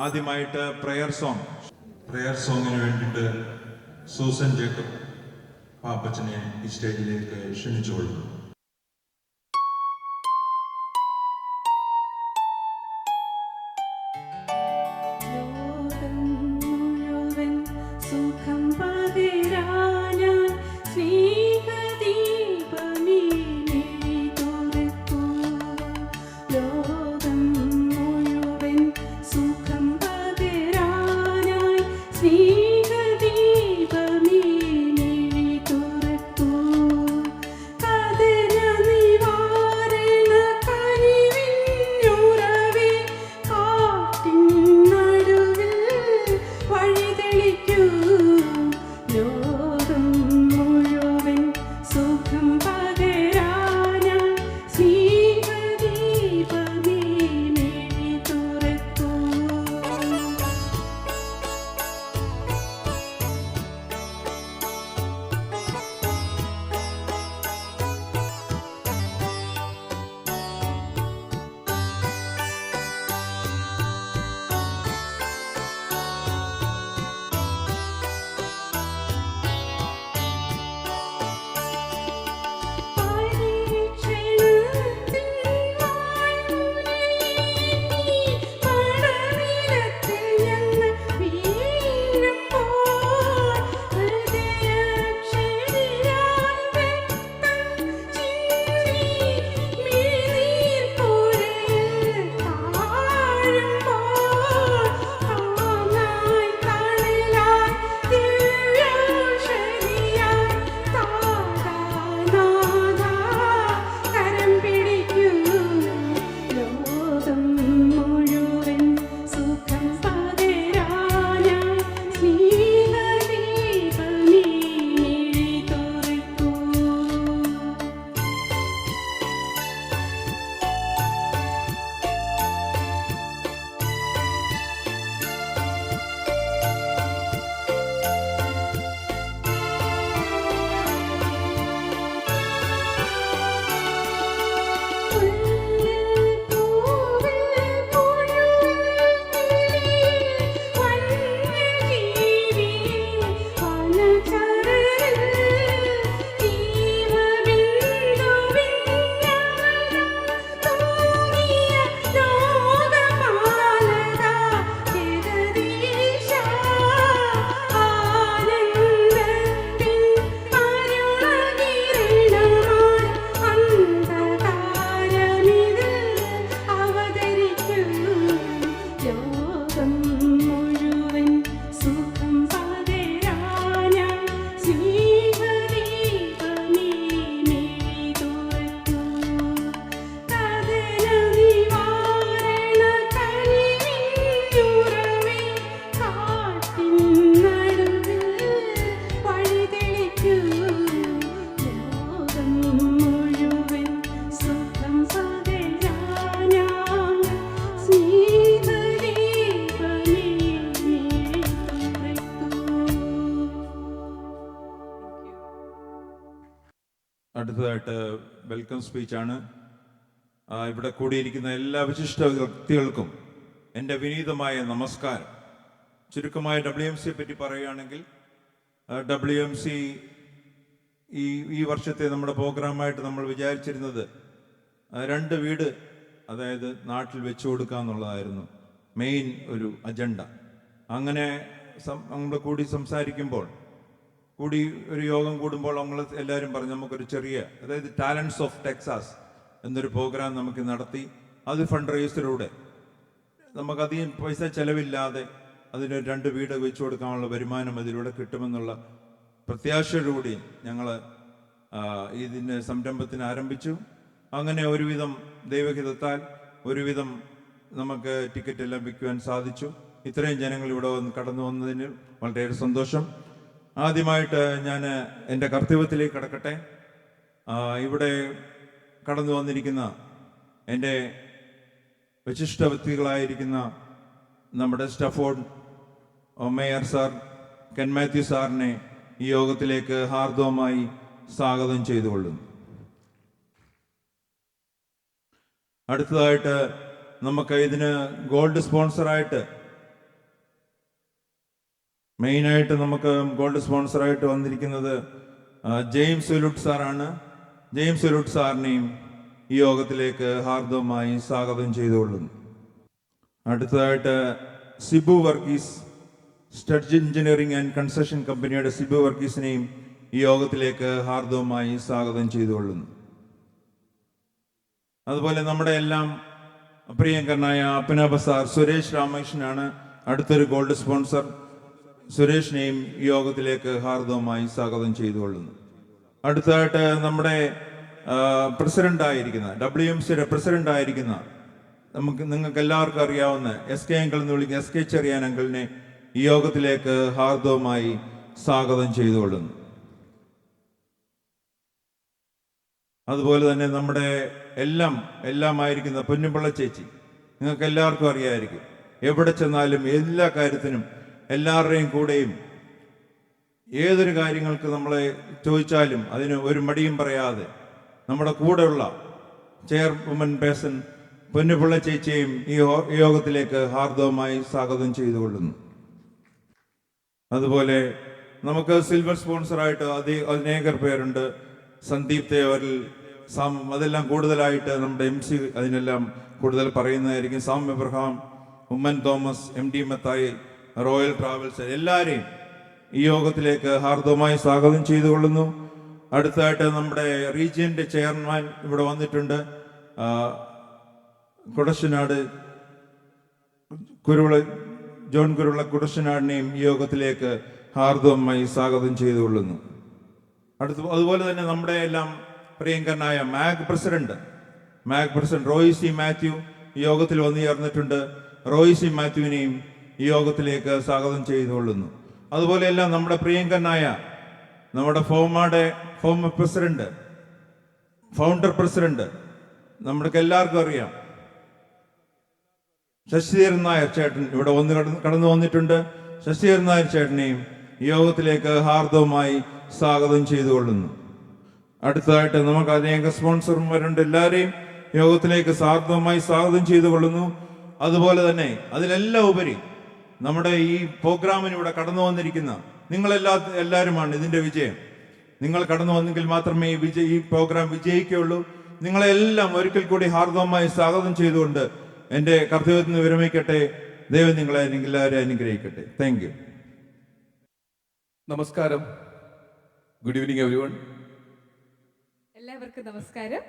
ആദ്യമായിട്ട് പ്രയർ സോങ്ങിന് വേണ്ടിയിട്ട് Susan Jacob പാപ്പച്ചനെ ഈ സ്റ്റേജിലേക്ക് ക്ഷണിച്ചുകൊള്ളുന്നു. അടുത്തതായിട്ട് വെൽക്കം സ്പീച്ചാണ്. ഇവിടെ കൂടിയിരിക്കുന്ന എല്ലാ വിശിഷ്ട വ്യക്തികൾക്കും എൻ്റെ വിനീതമായ നമസ്കാരം. ചുരുക്കമായ WMC പറ്റി പറയുകയാണെങ്കിൽ WMC ഈ വർഷത്തെ നമ്മുടെ പ്രോഗ്രാമായിട്ട് നമ്മൾ വിചാരിച്ചിരുന്നത് 2 വീട് അതായത് നാട്ടിൽ വെച്ചു കൊടുക്കുക എന്നുള്ളതായിരുന്നു മെയിൻ ഒരു അജണ്ട. അങ്ങനെ നമ്മൾ കൂടി സംസാരിക്കുമ്പോൾ ഒരു യോഗം കൂടുമ്പോൾ നമ്മൾ എല്ലാവരും പറഞ്ഞു നമുക്കൊരു ചെറിയ അതായത് ടാലൻറ്റ്സ് ഓഫ് ടെക്സാസ് എന്നൊരു പ്രോഗ്രാം നമുക്ക് നടത്തി അത് ഫണ്ട് റേസിലൂടെ നമുക്കധികം പൈസ ചെലവില്ലാതെ അതിന് 2 വീട് വെച്ചു കൊടുക്കാനുള്ള വരുമാനം അതിലൂടെ കിട്ടുമെന്നുള്ള പ്രത്യാശയോടുകൂടി ഞങ്ങൾ ഇതിൻ്റെ സംരംഭത്തിന് ആരംഭിച്ചു. അങ്ങനെ ഒരുവിധം ദൈവഹിതത്താൽ ഒരുവിധം നമുക്ക് ടിക്കറ്റ് എല്ലാം വിൽക്കുവാൻ സാധിച്ചു. ഇത്രയും ജനങ്ങൾ ഇവിടെ കടന്നു വന്നതിന് വളരെയേറെ സന്തോഷം. ആദ്യമായിട്ട് ഞാൻ എൻ്റെ കർത്തവ്യത്തിലേക്ക് കടക്കട്ടെ. ഇവിടെ കടന്നു വന്നിരിക്കുന്ന എൻ്റെ വിശിഷ്ട വ്യക്തികളായിരിക്കുന്ന നമ്മുടെ Stafford mayor sir, Ken Mathew സാറിനെ ഈ യോഗത്തിലേക്ക് ഹാർദവമായി സ്വാഗതം ചെയ്തുകൊള്ളുന്നു. അടുത്തതായിട്ട് നമുക്ക് ഇതിന് ഗോൾഡ് സ്പോൺസറായിട്ട് മെയിനായിട്ട് നമുക്ക് ഗോൾഡ് സ്പോൺസറായിട്ട് വന്നിരിക്കുന്നത് ജെയിംസ് വെലുട്ട് സാറാണ്. ജെയിംസ് വെലുട്ട് സാറിനെയും ഈ യോഗത്തിലേക്ക് ഹാർദവമായി സ്വാഗതം ചെയ്തുകൊള്ളുന്നു. അടുത്തതായിട്ട് സിബു വർഗീസ്, സ്റ്റഡ്ജ് എഞ്ചിനീയറിംഗ് ആൻഡ് കൺസ്ട്രക്ഷൻ കമ്പനിയുടെ സിബു വർഗീസിനെയും ഈ യോഗത്തിലേക്ക് ഹാർദവമായി സ്വാഗതം ചെയ്തുകൊള്ളുന്നു. അതുപോലെ നമ്മുടെ എല്ലാം പ്രിയങ്കരനായ അപ്പനബ സാർ സുരേഷ് രാമകൃഷ്ണനാണ് അടുത്തൊരു ഗോൾഡ് സ്പോൺസർ. സുരേഷിനെയും ഈ യോഗത്തിലേക്ക് ഹാർദവമായി സ്വാഗതം ചെയ്തുകൊള്ളുന്നു. അടുത്തതായിട്ട് നമ്മുടെ പ്രസിഡൻ്റായിരിക്കുന്ന WMCയുടെ പ്രസിഡൻ്റായിരിക്കുന്ന നിങ്ങൾക്ക് എല്ലാവർക്കും അറിയാവുന്ന SK അങ്കിൾ എന്ന് വിളിക്കുന്ന SK ചെറിയാൻ അങ്കിളിനെ ഈ യോഗത്തിലേക്ക് ഹാർദവമായി സ്വാഗതം ചെയ്തുകൊള്ളുന്നു. അതുപോലെ തന്നെ നമ്മുടെ എല്ലാമായിരിക്കുന്ന പൊന്നുപിള്ള ചേച്ചി, നിങ്ങൾക്ക് എല്ലാവർക്കും അറിയാമായിരിക്കും, എവിടെ ചെന്നാലും എല്ലാ കാര്യത്തിനും എല്ലാവരുടെയും കൂടെയും ഏതൊരു കാര്യങ്ങൾക്ക് നമ്മളെ ചോദിച്ചാലും അതിന് ഒരു മടിയും പറയാതെ നമ്മുടെ കൂടെയുള്ള ചെയർവുമൻ പേഴ്സൺ പൊന്നുപിള്ള ചേച്ചിയെയും ഈ യോഗത്തിലേക്ക് ഹാർദവമായി സ്വാഗതം ചെയ്തുകൊള്ളുന്നു. അതുപോലെ നമുക്ക് സിൽവർ സ്പോൺസറായിട്ട് അനേകർ പേരുണ്ട്. സന്ദീപ് തേവരിൽ അതെല്ലാം കൂടുതലായിട്ട് നമ്മുടെ MC അതിനെല്ലാം കൂടുതൽ പറയുന്നതായിരിക്കും. Sam Abraham, Oommen Thomas, MD Mathai, royal travels, എല്ലാവരെയും ഈ യോഗത്തിലേക്ക് ഹാർദവമായി സ്വാഗതം ചെയ്തുകൊള്ളുന്നു. അടുത്തായിട്ട് നമ്മുടെ റീജിയൻ്റെ ചെയർമാൻ ഇവിടെ വന്നിട്ടുണ്ട്. കുടശനാട് ജോൺ കുരുള കുടശനാടിനെയും ഈ യോഗത്തിലേക്ക് ഹാർദവമായി സ്വാഗതം ചെയ്തുകൊള്ളുന്നു. അതുപോലെ തന്നെ നമ്മുടെ എല്ലാം പ്രിയങ്കരനായ മാഗ് പ്രസിഡന്റ് റോയ് സി മാത്യു ഈ യോഗത്തിൽ വന്നു ചേർന്നിട്ടുണ്ട്. റോയ് സി മാത്യുവിനെയും ഈ യോഗത്തിലേക്ക് സ്വാഗതം ചെയ്തുകൊള്ളുന്നു. അതുപോലെ എല്ലാം നമ്മുടെ പ്രിയങ്കരനായ നമ്മുടെ ഫോമർ പ്രസിഡന്റ്, ഫൗണ്ടർ പ്രസിഡന്റ്, നമ്മൾക്ക് എല്ലാവർക്കും അറിയാം, ശശിധരൻ നായർ ചേട്ടൻ ഇവിടെ കടന്നു വന്നിട്ടുണ്ട്. ശശിധരൻ നായർ ചേട്ടനെയും ഈ യോഗത്തിലേക്ക് ഹാർദവമായി സ്വാഗതം ചെയ്തുകൊള്ളുന്നു. അടുത്തതായിട്ട് നമുക്ക് അനേക സ്പോൺസർമാരുണ്ട്. എല്ലാവരെയും യോഗത്തിലേക്ക് ഹാർദവമായി സ്വാഗതം ചെയ്തുകൊള്ളുന്നു. അതുപോലെ തന്നെ അതിലെല്ലാം ഉപരി നമ്മുടെ ഈ പ്രോഗ്രാമിന് ഇവിടെ കടന്നു വന്നിരിക്കുന്ന എല്ലാവരുമാണ് ഇതിൻ്റെ വിജയം. നിങ്ങൾ കടന്നു വന്നെങ്കിൽ മാത്രമേ ഈ പ്രോഗ്രാം വിജയിക്കുകയുള്ളൂ. നിങ്ങളെല്ലാം ഒരിക്കൽ കൂടി ഹാർദവമായി സ്വാഗതം ചെയ്തുകൊണ്ട് എൻ്റെ കർത്തവ്യത്തിൽ നിന്ന് വിരമിക്കട്ടെ. ദൈവം നിങ്ങളെ എല്ലാവരും അനുഗ്രഹിക്കട്ടെ. Thank you. നമസ്കാരം. Good evening everyone. എല്ലാവർക്കും നമസ്കാരം.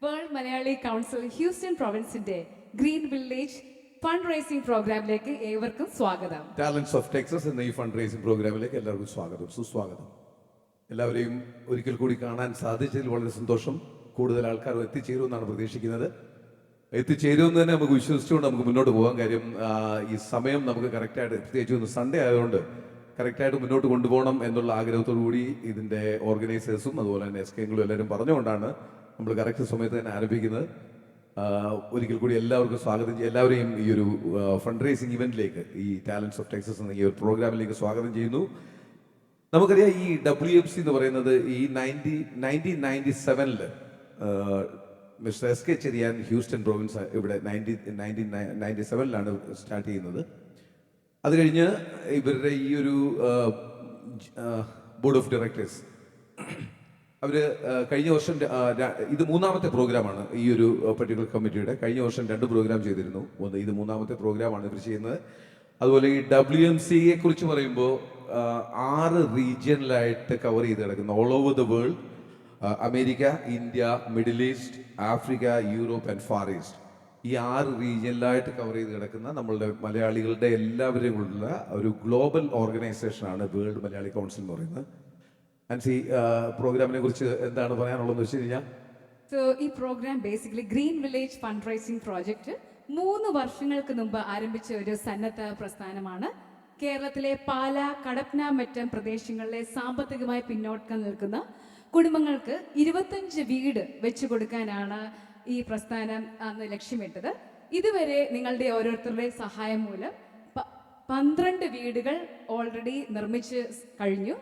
വേൾഡ് മലയാളി കൗൺസിൽ ഹ്യൂസ്റ്റൺ പ്രൊവിൻസിന്റെ ഗ്രീൻ വില്ലേജ് ഫണ്ട് റൈസിംഗ് പ്രോഗ്രാമിലേക്ക് ഏവർക്കും സ്വാഗതം. ടാലന്റ്സ് ഓഫ് ടെക്സസ് എന്ന ഈ ഫണ്ട് റൈസിംഗ് പ്രോഗ്രാമിലേക്ക് എല്ലാവർക്കും സ്വാഗതം, സുസ്വാഗതം. എല്ലാവരെയും ഒരിക്കൽ കൂടി കാണാൻ സാധിച്ചതിൽ വളരെ സന്തോഷം. കൂടുതൽ ആൾക്കാർ എത്തിച്ചേരുമെന്നാണ് പ്രതീക്ഷിക്കുന്നത്. എത്തിച്ചേരുമെന്ന് തന്നെ നമുക്ക് വിശ്വസിച്ചുകൊണ്ട് നമുക്ക് മുന്നോട്ട് പോകാൻ. കാര്യം ഈ സമയം നമുക്ക് കറക്റ്റായിട്ട്, പ്രത്യേകിച്ച് സൺഡേ ആയതുകൊണ്ട് കറക്റ്റായിട്ട് മുന്നോട്ട് കൊണ്ടുപോകണം എന്നുള്ള ആഗ്രഹത്തോടു കൂടി ഇതിൻ്റെ ഓർഗനൈസേഴ്സും അതുപോലെ തന്നെ SK എല്ലാവരും പറഞ്ഞുകൊണ്ടാണ് നമ്മൾ കറക്റ്റ് സമയത്ത് തന്നെ ആരംഭിക്കുന്നത്. ഒരിക്കൽ കൂടി എല്ലാവർക്കും സ്വാഗതം ചെയ്യും. എല്ലാവരെയും ഈ ഒരു ഫണ്ട് റൈസിംഗ് ഇവന്റിലേക്ക്, ഈ ടാലന്റ്സ് ഓഫ് ടെക്സസ് എന്ന ഈ ഒരു പ്രോഗ്രാമിലേക്ക് സ്വാഗതം ചെയ്യുന്നു. നമുക്കറിയാം ഈ WMC എന്ന് പറയുന്നത് ഈ 1997 mister SK Cherian Houston province ഇവിടെ 1997 സ്റ്റാർട്ട് ചെയ്യുന്നത്. അത് കഴിഞ്ഞ് ഇവരുടെ ഈ ഒരു ബോർഡ് ഓഫ് ഡയറക്ടേഴ്സ് അവർ കഴിഞ്ഞ വർഷം ഇത് മൂന്നാമത്തെ പ്രോഗ്രാമാണ് ഈ ഒരു പർട്ടിക്കുലർ കമ്മിറ്റിയുടെ. കഴിഞ്ഞ വർഷം 2 പ്രോഗ്രാം ചെയ്തിരുന്നു. ഇത് മൂന്നാമത്തെ പ്രോഗ്രാമാണ് ഇവർ ചെയ്യുന്നത്. അതുപോലെ ഈ WMCയെ കുറിച്ച് പറയുമ്പോൾ 6 റീജിയനിലായിട്ട് കവർ ചെയ്ത് കിടക്കുന്ന all over the world, America, India, middle east, Africa, Europe and far east, ഈ 6 റീജിയനിലായിട്ട് കവർ ചെയ്ത് കിടക്കുന്ന നമ്മളുടെ മലയാളികളുടെ എല്ലാവരെയും ഉള്ള ഒരു ഗ്ലോബൽ ഓർഗനൈസേഷനാണ് വേൾഡ് മലയാളി കൗൺസിൽ എന്ന് പറയുന്നത്. ആൻസി, പ്രോഗ്രാമിനെ കുറിച്ച് എന്താണ് പറയാനുള്ളതെന്ന് വെച്ച് കഴിഞ്ഞാൽ, ഈ program basically green village fund raising project 3 വർഷങ്ങൾക്ക് മുമ്പ് ആരംഭിച്ച ഒരു സന്നദ്ധ പ്രസ്ഥാനമാണ്. കേരളത്തിലെ പാല, കടപ്ന, മറ്റം പ്രദേശങ്ങളിലെ സാമ്പത്തികമായി പിന്നോക്കം നിൽക്കുന്ന കുടുംബങ്ങൾക്ക് 25 വീട് വെച്ചു കൊടുക്കാനാണ് ഈ പ്രസ്ഥാനം അന്ന് ലക്ഷ്യമിട്ടത്. ഇതുവരെ നിങ്ങളുടെ ഓരോരുത്തരുടെ സഹായം മൂലം 12 വീടുകൾ ഓൾറെഡി നിർമ്മിച്ച് കഴിഞ്ഞു.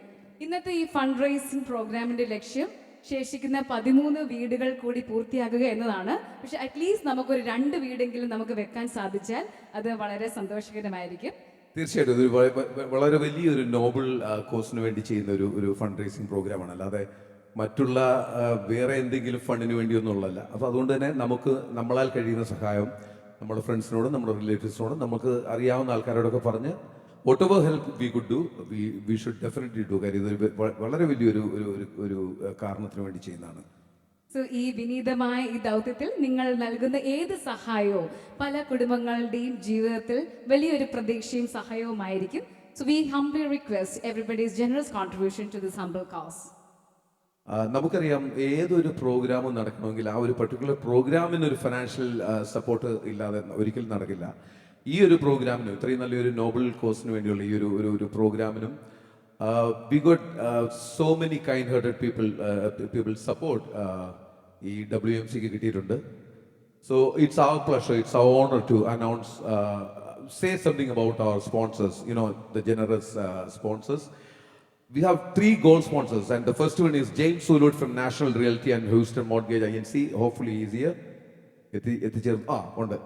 ഇന്നത്തെ ഈ ഫണ്ട് റൈസിംഗ് പ്രോഗ്രാമിന്റെ ലക്ഷ്യം ശേഷിക്കുന്ന 13 വീടുകൾ കൂടി പൂർത്തിയാക്കുക എന്നതാണ്. പക്ഷെ അറ്റ്ലീസ്റ്റ് നമുക്കൊരു 2 വീടെങ്കിലും നമുക്ക് വെക്കാൻ സാധിച്ചാൽ അത് വളരെ സന്തോഷകരമായിരിക്കും. തീർച്ചയായിട്ടും ഇതൊരു വളരെ വലിയൊരു നോബിൾ കോസിന് വേണ്ടി ചെയ്യുന്ന ഒരു ഫണ്ട് റേസിംഗ് പ്രോഗ്രാമാണ്. അല്ലാതെ മറ്റുള്ള വേറെ എന്തെങ്കിലും ഫണ്ടിന് വേണ്ടിയൊന്നുമുള്ളതല്ല. അപ്പോൾ അതുകൊണ്ട് തന്നെ നമുക്ക് നമ്മളാൽ കഴിയുന്ന സഹായം നമ്മുടെ ഫ്രണ്ട്സിനോടും നമ്മുടെ റിലേറ്റീവ്സിനോടും നമുക്ക് അറിയാവുന്ന ആൾക്കാരോടൊക്കെ പറഞ്ഞ് what ever help we could do we should definitely do. കാര്യം ഇതൊരു വളരെ വലിയൊരു ഒരു കാരണത്തിന് വേണ്ടി ചെയ്യുന്നതാണ്. സോ ഈ വിനീതമായ ഈ ദൗത്യത്തിൽ നിങ്ങൾ നൽകുന്ന ഏത് സഹായവും പല കുടുംബങ്ങളുടെയും ജീവിതത്തിൽ വലിയൊരു പ്രതീക്ഷയും സഹായവുമായിരിക്കും. So we humbly request everybody's generous contribution to this humble cause. നമുക്കറിയാം ഏതൊരു പ്രോഗ്രാമും നടക്കണമെങ്കിൽ ആ ഒരു പർട്ടിക്കുലർ പ്രോഗ്രാമിന് ഒരു ഫിനാൻഷ്യൽ സപ്പോർട്ട് ഇല്ലാതെ ഒരിക്കലും നടക്കില്ല. ഈ ഒരു പ്രോഗ്രാമിനും ഇത്രയും നല്ലൊരു നോബൽ കോസിന് വേണ്ടിയുള്ള ഈ ഒരു പ്രോഗ്രാമിനും we got so many kind-hearted people support ഈ WMCക്ക് കിട്ടിയിട്ടുണ്ട്. So it's our pleasure, it's our honor to announce, say something about our sponsors, you know, the generous sponsors. We have 3 gold sponsors, and the first one is James Sulut from National Realty and Houston Mortgage Agency. Hopefully he's here. Wonder.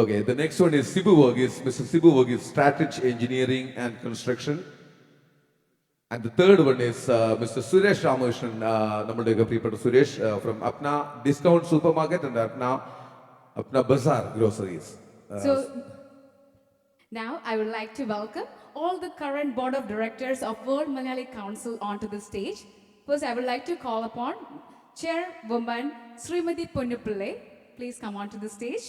Okay, the next one is Sibu Verghese, Mr. Sibu Verghese, Strategy Engineering and Construction. And the third one is Mr. Suresh Ramakrishnan, Namallega Pripata Suresh from Apna Discount Supermarket and Apna Bazaar Groceries. So now I would like to welcome all the current board of directors of World Malayali Council onto the stage. First, I would like to call upon Chairwoman Srimati Punnupillai. Please come onto the stage.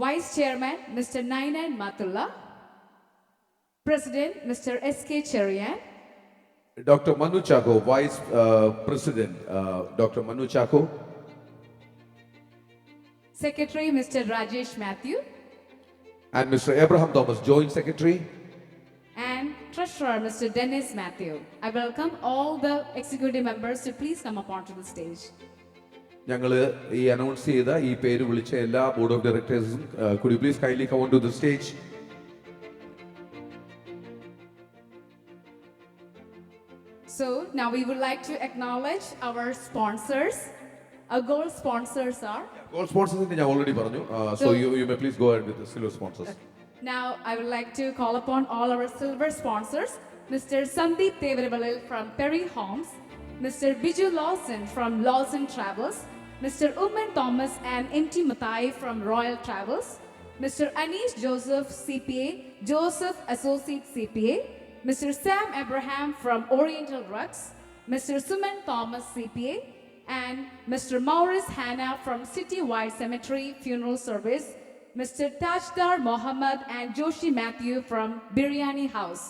Vice Chairman Mr. Nainan Mathulla. President Mr. S.K. Cherian. Dr. Manu Chako, Vice President Dr. Manu Chako. Secretary Mr. Rajesh Matthew. And Mr. Abraham Thomas, Joint Secretary. And Treasurer Mr. Dennis Matthew. I welcome all the executive members to please come up onto the stage. ഞങ്ങൾ ഈ announce ചെയ്ത ഈ പേര് വിളിച്ച എല്ലാ board of ഡയറക്ടേഴ്സും could you please kindly come onto the stage. So now we would like to acknowledge our sponsors. Our gold sponsors are. Gold sponsors ഞാൻ already പറഞ്ഞു. So you may please go ahead with the silver sponsors. Now I would like to call upon all our silver sponsors. Mr. Sandeep Devarabalil from Perry Homes. Mr. Biju Lawson from Lawson Travels. Mr. Umman Thomas and M.T. Mathai from Royal Travels. Mr. Anish Joseph CPA, Joseph Associate CPA. Mr. Sam Abraham from Oriental Rugs. Mr. Suman Thomas CPA. And Mr. Maurice Hanna from Citywide Cemetery Funeral Service. Mr. Tajdar Mohammed and Joshi Matthew from Biryani House.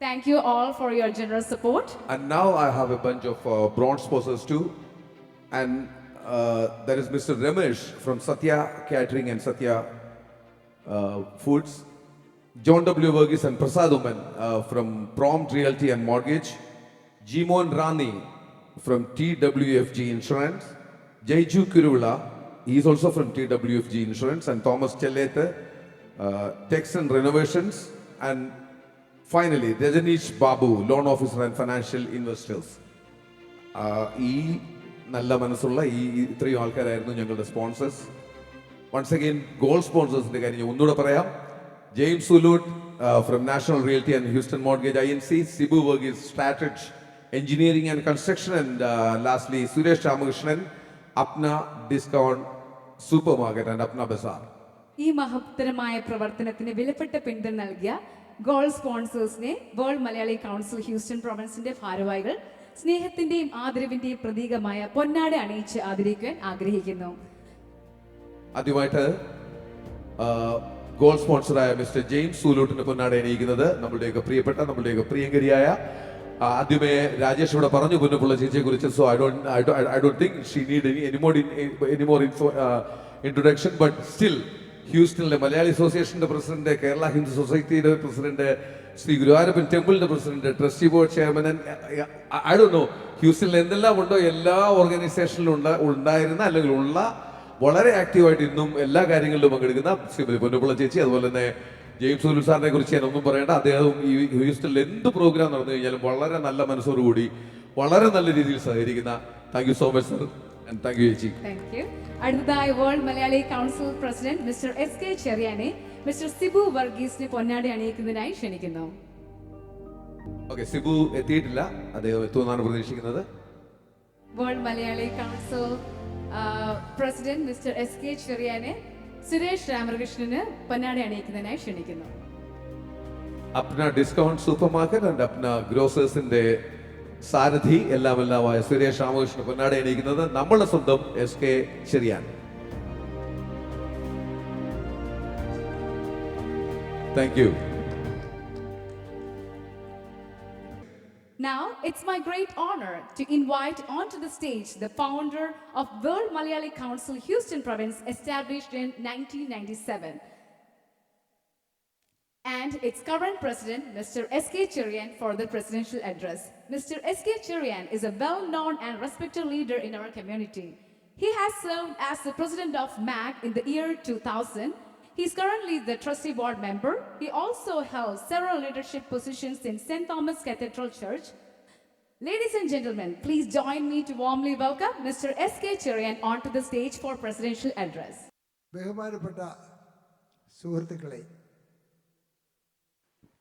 Thank you all for your generous support. And now I have a bunch of bronze sponsors too. And there is Mr. Ramesh from Satya Catering and Satya Foods. John W. Verghese and Prasad Uman from Prompt Realty and Mortgage. Jimon Rani from TWFG Insurance. Jaiju Kirula, he is also from TWFG Insurance. And Thomas Chelete, Texan Renovations. And finally, Rajanish Babu, Loan Officer and Financial Investors. ഈ നല്ല മനസ്സുള്ള ഈ ഇത്രയും ആൾക്കാരായിരുന്നു ഞങ്ങളുടെ sponsors. Once again gold സ്പോൺസേഴ്സിന്റെ കാര്യം ഞാൻ ഒന്നുകൂടെ പറയാം. James Sulut from National Realty and Houston Mortgage INC, Sibu Verghese, Strategy Engineering and Construction, and lastly Suresh Ramakrishnan, Apna Discount Supermarket and Apna Bazaar. ഈ മഹത്തരമായ പ്രവർത്തനത്തിന് വിലപ്പെട്ട പിന്തുണ നൽകിയ ഗോൾഡ് സ്പോൺസേഴ്സിനെ വേൾഡ് മലയാളി കൗൺസിൽ ഹ്യൂസ്റ്റൺ പ്രൊവിൻസിന്റെ ഭാരവാഹികൾ സ്നേഹത്തിന്റെയും ആദരവിന്റെയും പ്രതീകമായ പൊന്നാട അണിയിച്ച് ആദരിക്കാൻ ആഗ്രഹിക്കുന്നു. ആദ്യമായിട്ട് ഗോൾഡ് സ്പോൺസറായ മിസ്റ്റർ ജെയിംസ് സൂലൂട്ടിന് പൊന്നാട അണിയിക്കുന്നത് നമ്മുടെയൊക്കെ പ്രിയപ്പെട്ട നമ്മുടെയൊക്കെ പ്രിയങ്കരിയായ ആദ്യമേ രാജേഷ് ഇവിടെ പറഞ്ഞു പുന്നപ്പുള്ള ചേച്ചിയെ കുറിച്ച്. So I don't think she need any more introduction. But still ഹ്യൂസ്റ്റണിലെ മലയാളി അസോസിയേഷന്റെ പ്രസിഡന്റ്, കേരള ഹിന്ദു സൊസൈറ്റിയുടെ പ്രസിഡന്റ്, ശ്രീ ഗുരുവായൂരപ്പൻ ടെമ്പിളിന്റെ president, trustee board chairman, I don't know ഹ്യൂസ്റ്റണിൽ എന്തെല്ലാം ഉണ്ടോ എല്ലാ ഓർഗനൈസേഷനിലും ഉണ്ടായിരുന്ന അല്ലെങ്കിൽ ഉള്ള വളരെ ആക്റ്റീവായിട്ട് ഇന്നും എല്ലാ കാര്യങ്ങളിലും പങ്കെടുക്കുന്ന ശ്രീമതി പൊന്നപ്പുള്ള ചേച്ചി, അതുപോലെ തന്നെ ജെയിംസ് സൂലു സാറിനെ കുറിച്ച് ഞാൻ ഒന്നും പറയേണ്ട. അദ്ദേഹം ഈ ഹ്യൂസ്റ്റണിൽ എന്ത് പ്രോഗ്രാം നടന്നു കഴിഞ്ഞാലും വളരെ നല്ല മനസ്സോടുകൂടി വളരെ നല്ല രീതിയിൽ സഹകരിക്കുന്ന. Thank you so much sir, and thank you ചേച്ചി. അടുത്തതായി world Malayali council president mister S K ചെറിയാനെ മിസ്റ്റർ സിബു വർഗീസിനെ പൊന്നാടി അണിയിക്കുന്നതിനായി ക്ഷണിക്കുന്നു. ഓക്കെ, സിബു എത്തിയിട്ടില്ല, അദ്ദേഹം എത്തുമെന്നാണ് പ്രതീക്ഷിക്കുന്നത്. World Malayali council president mister SK ചെറിയാനെ സുരേഷ് രാമകൃഷ്ണന് പൊന്നാടി അണിയിക്കുന്നതിനായി ക്ഷണിക്കുന്നു. Apna discount supermarket and Apna ഗ്രോസേഴ്സിന്റെ സാരഥി എല്ലാമായ സുരേഷ് രാമകൃഷ്ണൻ പൊന്നാടി അണിയിക്കുന്നത് നമ്മളുടെ സ്വന്തം SK Cherian. Thank you. Now, it's my great honor to invite onto the stage the founder of World Malayali Council, Houston Province, established in 1997, and its current president, Mr. SK Cherian, for the presidential address. Mr. SK Cherian is a well-known and respected leader in our community. He has served as the president of MAC in the year 2000. He is currently the trustee board member. He also held several leadership positions in St. Thomas Cathedral Church. Ladies and gentlemen, please join me to warmly welcome Mr. SK Cherian onto the stage for presidential address. ബഹുമാനപ്പെട്ട സുഹൃത്തുക്കളെ,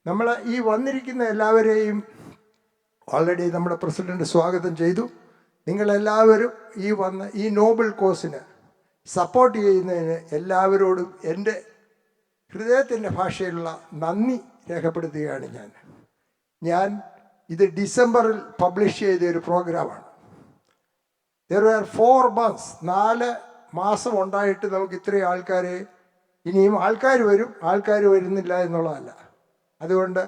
നമ്മൾ ഈ വന്നിരിക്കുന്ന എല്ലാവരെയും already നമ്മുടെ president സ്വാഗതം ചെയ്തു. നിങ്ങളെല്ലാവരും ഈ നോബൽ കോസിന് സപ്പോർട്ട് ചെയ്യുന്നതിന് എല്ലാവരോടും എൻ്റെ ഹൃദയത്തിൻ്റെ ഭാഷയിലുള്ള നന്ദി രേഖപ്പെടുത്തുകയാണ്. ഞാൻ ഇത് ഡിസംബറിൽ പബ്ലിഷ് ചെയ്ത ഒരു പ്രോഗ്രാമാണ്. There were 4 months, 4 മാസം ഉണ്ടായിട്ട് നമുക്ക് ഇത്രയും ആൾക്കാരെ, ഇനിയും ആൾക്കാർ വരും, ആൾക്കാർ വരുന്നില്ല എന്നുള്ളതല്ല. അതുകൊണ്ട്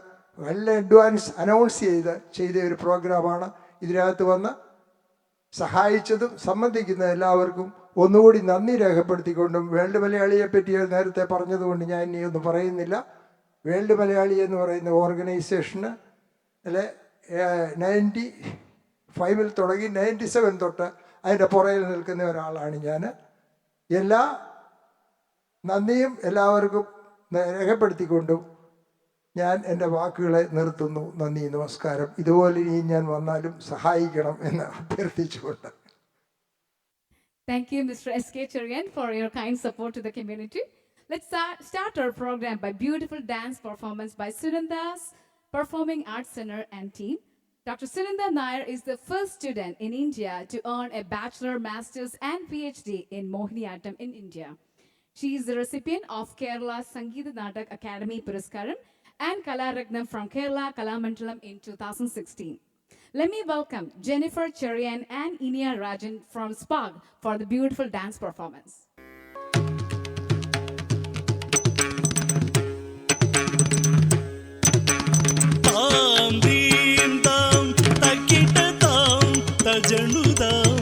നല്ല അഡ്വാൻസ് അനൗൺസ് ചെയ്ത ഒരു പ്രോഗ്രാമാണ്. ഇതിനകത്ത് വന്ന് സഹായിച്ചതും സംബന്ധിക്കുന്ന എല്ലാവർക്കും ഒന്നുകൂടി നന്ദി രേഖപ്പെടുത്തിക്കൊണ്ടും, വേൾഡ് മലയാളിയെ പറ്റി നേരത്തെ പറഞ്ഞതുകൊണ്ട് ഞാൻ ഇനി ഒന്നും പറയുന്നില്ല. വേൾഡ് മലയാളി എന്ന് പറയുന്ന ഓർഗനൈസേഷന് 95 തുടങ്ങി 97 തൊട്ട് അതിൻ്റെ പുറകിൽ നിൽക്കുന്ന ഒരാളാണ് ഞാൻ. എല്ലാ നന്ദിയും എല്ലാവർക്കും രേഖപ്പെടുത്തിക്കൊണ്ടും ഞാൻ എൻ്റെ വാക്കുകളെ നിർത്തുന്നു. നന്ദി, നമസ്കാരം. ഇതുപോലെ ഇനി ഞാൻ വന്നാലും സഹായിക്കണം എന്ന് അഭ്യർത്ഥിച്ചുകൊണ്ട്. Thank you, Mr. SK Cherian, for your kind support to the community. Let's start our program by beautiful dance performance by Sunanda's Performing Arts Center and team. Dr. Sunanda Nair is the first student in India to earn a bachelor, master's and PhD in Mohiniyattam in India. She is the recipient of Kerala Sangeeta Natak Academy Puraskaram and Kalaragnam from Kerala Kalamandalam in 2016. Let me welcome Jennifer Cherian and Inia Rajan from SPAG for the beautiful dance performance. Tajanudam,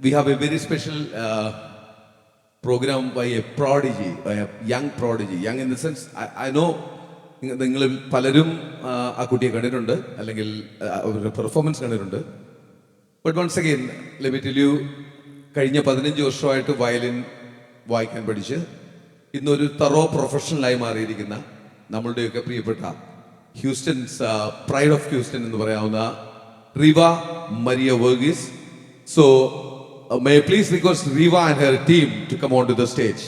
we have a very special program by a prodigy, by a young prodigy. Young in the sense, I know നിങ്ങൾ പലരും ആ കുട്ടിയെ കണ്ടിട്ടുണ്ട്, അല്ലെങ്കിൽ അവരുടെ performance കണ്ടിട്ടുണ്ട്. But once again let me tell you, കഴിഞ്ഞ 15 വർഷമായിട്ട് വയലിൻ വായിക്കാൻ പഠിച്ച് ഇന്നൊരു തറോ പ്രൊഫഷണലായി മാറിയിരിക്കുന്ന നമ്മളുടെയൊക്കെ പ്രിയപ്പെട്ട ഹ്യൂസ്റ്റൻസ് പ്രൈഡ് ഓഫ് ഹ്യൂസ്റ്റൺ എന്ന് പറയാവുന്ന Riva Maria Varghese. So may I please request Riva and her team to come onto the stage.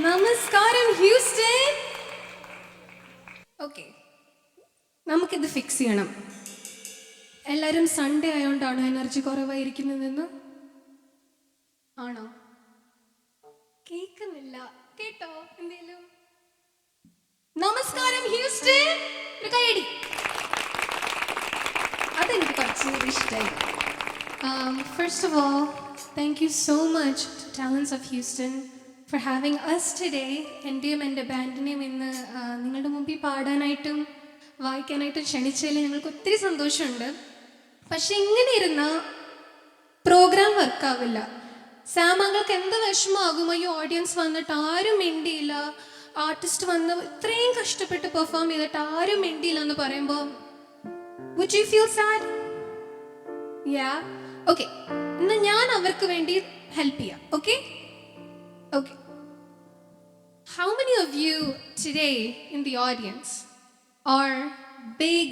നമസ്കാരം ഹ്യൂസ്റ്റൺ. ഓക്കെ, നമുക്കിത് ഫിക്സ് ചെയ്യണം. എല്ലാവരും സൺഡേ ആയതുകൊണ്ടാണോ എനർജി കുറവായിരിക്കുന്നതെന്ന്? ആണോ? കേൾക്കുന്നില്ല കേട്ടോ എന്തേലും? നമസ്കാരം ഹ്യൂസ്റ്റൺ, ഒരു കൈയടി. അതെനിക്ക് കുറച്ച് ഇഷ്ടമായി. First of all, thank you so much to Talents of Houston for having us today. എൻ്റെയും എൻ്റെ ബാൻഡിനെയും ഇന്ന് നിങ്ങളുടെ മുമ്പിൽ പാടാനായിട്ടും വായിക്കാനായിട്ടും ക്ഷണിച്ചതിൽ ഞങ്ങൾക്ക് ഒത്തിരി സന്തോഷമുണ്ട്. പക്ഷെ ഇങ്ങനെ ഇരുന്ന പ്രോഗ്രാം വർക്കാവില്ല. സാമാങ്ങൾക്ക് എന്ത് വിഷമമാകുമോ ഈ ഓഡിയൻസ് വന്നിട്ട് ആരും മിണ്ടിയില്ല, ആർട്ടിസ്റ്റ് വന്ന് ഇത്രയും കഷ്ടപ്പെട്ട് പെർഫോം ചെയ്തിട്ട് ആരും മിണ്ടിയില്ല എന്ന് പറയുമ്പോൾ would you feel sad? Yeah? Okay. എന്നാൽ ഞാൻ അവർക്ക് വേണ്ടി ഹെൽപ്പ് ചെയ്യാം. Okay okay. How many of you today in the audience are big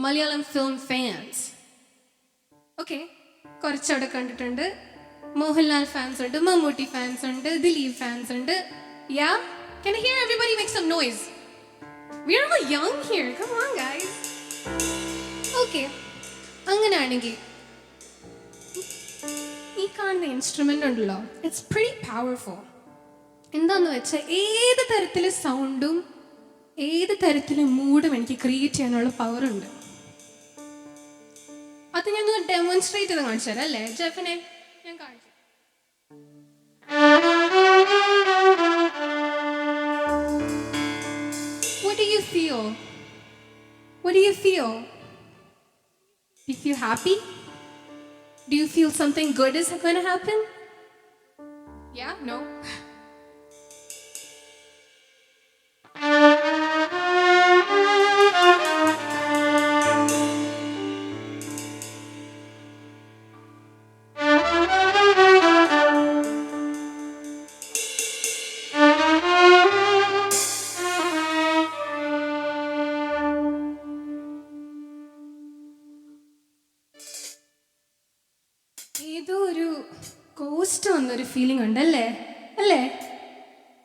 Malayalam film fans? Okay, കുറച്ചവിടെ കണ്ടിട്ടുണ്ട്. മോഹൻലാൽ ഫാൻസ് ഉണ്ട്, മമ്മൂട്ടി ഫാൻസ് ഉണ്ട്, ദിലീപ് ഫാൻസ് ഉണ്ട്. Yeah? Can I hear everybody make some noise? We are all young here. Come on, guys. Okay. അങ്ങനെയാണെങ്കിൽ ഈ കാണുന്ന instrument ഉണ്ടല്ലോ, it's pretty powerful. എന്താന്ന് വെച്ചാൽ ഏത് തരത്തിലെ സൗണ്ടും ഏത് തരത്തിലെ മൂഡും എനിക്ക് ക്രിയേറ്റ് ചെയ്യാനുള്ള പവറുണ്ട്. അത് ഞാൻ ഡെമോൺസ്ട്രേറ്റ് ചെയ്ത് കാണിച്ചു തരാം അല്ലേ ജെഫിനെ? ഞാൻ കാണിച്ചു. What do you feel? What do you feel? Do you feel happy? Do you feel something good is going to happen? Yeah? No? Ghost വന്നൊരു ഫീലിംഗ് ഉണ്ട് അല്ലേ അല്ലേ?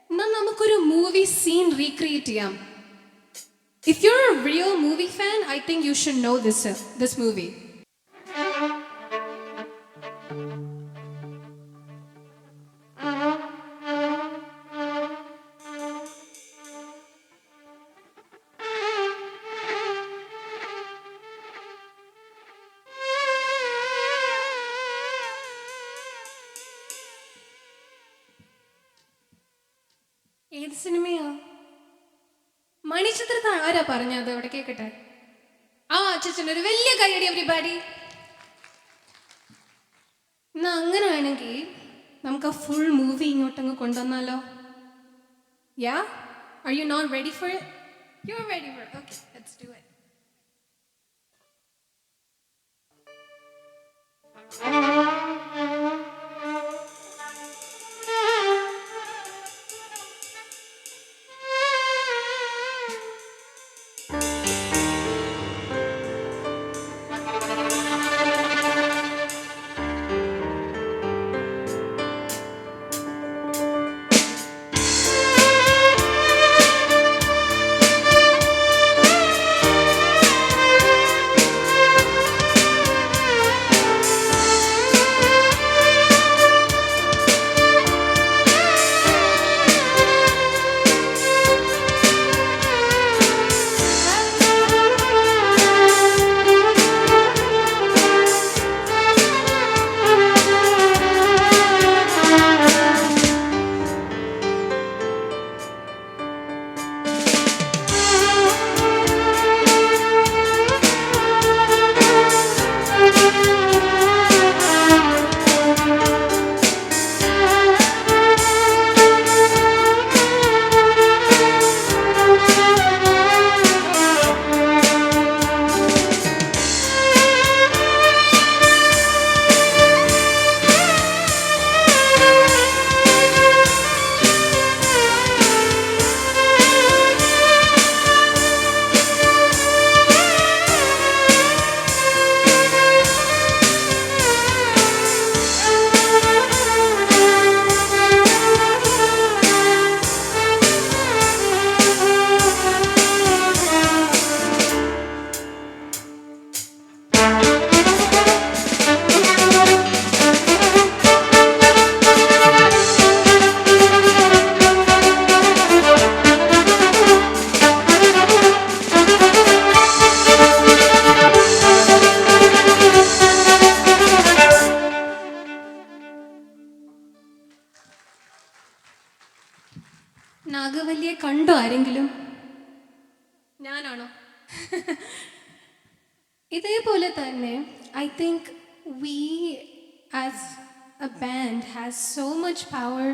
എന്നാൽ നമുക്കൊരു മൂവി സീൻ റീക്രിയേറ്റ് ചെയ്യാം. If you're a real movie fan, I think you should know this movie. ഏത് സിനിമയാ? മണിച്ചിത്രത്താഴ് ആരാ പറഞ്ഞത്? അവിടെ കേക്കട്ടെ. ആ അച്ഛൻ ഒരു വലിയ കൈയടി എവരിബാഡി. എന്നാ അങ്ങനെ വേണമെങ്കിൽ നമുക്ക് ആ ഫുൾ മൂവി ഇങ്ങോട്ടങ്ങ് കൊണ്ടുവന്നാലോ? Yeah, are you not ready for it? You are ready for it. Okay, let's do it. നാഗവല്ലിയെ കണ്ടോ ആരെങ്കിലും? ഞാനാണോ? ഇതേപോലെ തന്നെ I think we as a band has so much power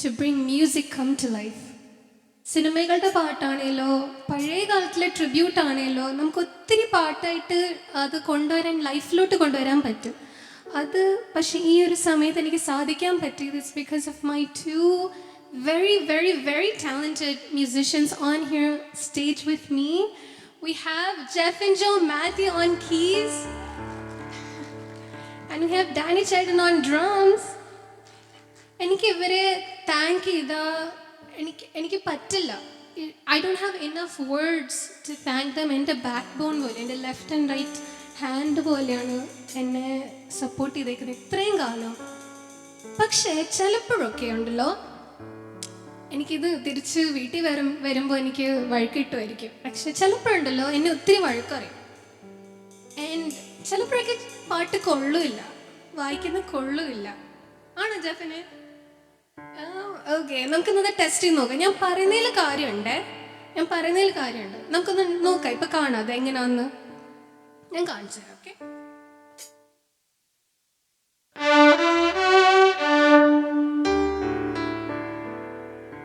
to bring music come to life. സിനിമകളുടെ പാട്ടാണേലോ പഴയ കാലത്തിലെ ട്രിബ്യൂട്ട് ആണേലോ നമുക്ക് ഒത്തിരി പാട്ടായിട്ട് അത് കൊണ്ടുവരാൻ, ലൈഫിലോട്ട് കൊണ്ടുവരാൻ പറ്റും. അത് പക്ഷേ ഈ ഒരു സമയത്ത് എനിക്ക് സാധിക്കാൻ പറ്റിയത് it's because of my two very talented musicians on here stage with me. We have Jeff and Joe Matthew on keys, and we have Danny Chaitan on drums. എനിക്ക് ഇവരെ താങ്ക് ചെയ്താ എനിക്ക് പറ്റില്ല. I don't have enough words to thank them. എൻ്റെ back bone പോലെ, എൻ്റെ left and right hand പോലെയാണ് എന്നെ സപ്പോർട്ട് ചെയ്തേക്കുന്നത് ഇത്രയും കാലം. പക്ഷേ ചിലപ്പോഴൊക്കെ ഉണ്ടല്ലോ എനിക്കിത് തിരിച്ച് വീട്ടിൽ വരുമ്പോൾ എനിക്ക് വഴക്ക് കിട്ടുമായിരിക്കും. പക്ഷെ ചിലപ്പോഴുണ്ടല്ലോ എന്നെ ഒത്തിരി വഴക്കറിയും. ആൻഡ് ചിലപ്പോഴൊക്കെ പാട്ട് കൊള്ളുമില്ല, വായിക്കുന്ന കൊള്ളുമില്ല. ആണോ ജെഫിന്? ഓക്കെ, നമുക്കിന്നത് ടെസ്റ്റ് ചെയ്ത് നോക്കാം. ഞാൻ പറയുന്നതിൽ കാര്യമുണ്ട്. നമുക്കൊന്ന് നോക്കാം. ഇപ്പം കാണാം അത് എങ്ങനെയാന്ന് ഞാൻ കാണിച്ചു തരാം. ഓക്കെ,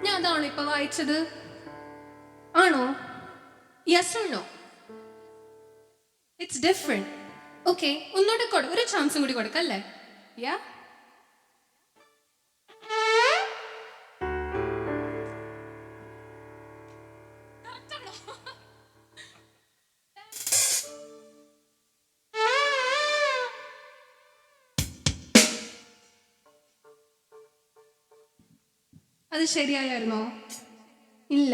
ഞാൻ അതാണോ ഇപ്പൊ വായിച്ചത്? ആണോ? Yes or no? It's different. Okay, ഒന്നുകൂടെ ഒരു ചാൻസും കൂടി കൊടുക്കല്ലേ? യാ, അത് ശരിയായിരുന്നോ? ഇല്ല.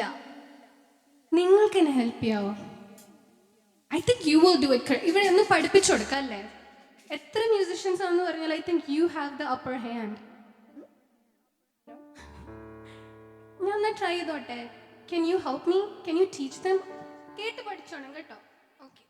നിങ്ങൾക്ക് എന്നെ ഹെൽപ്പ് ചെയ്യാവോ? I think you will do it. ഇവിടെ ഒന്ന് പഠിപ്പിച്ചു കൊടുക്കാം അല്ലേ? എത്ര മ്യൂസിഷ്യൻസ് ആണെന്ന് പറഞ്ഞാൽ I think you have the upper hand. ഞാൻ ഒന്ന് ട്രൈ ചെയ്തോട്ടെ. Can you help me? Can you teach them? കേട്ട് പഠിച്ചോണം കേട്ടോ. Okay.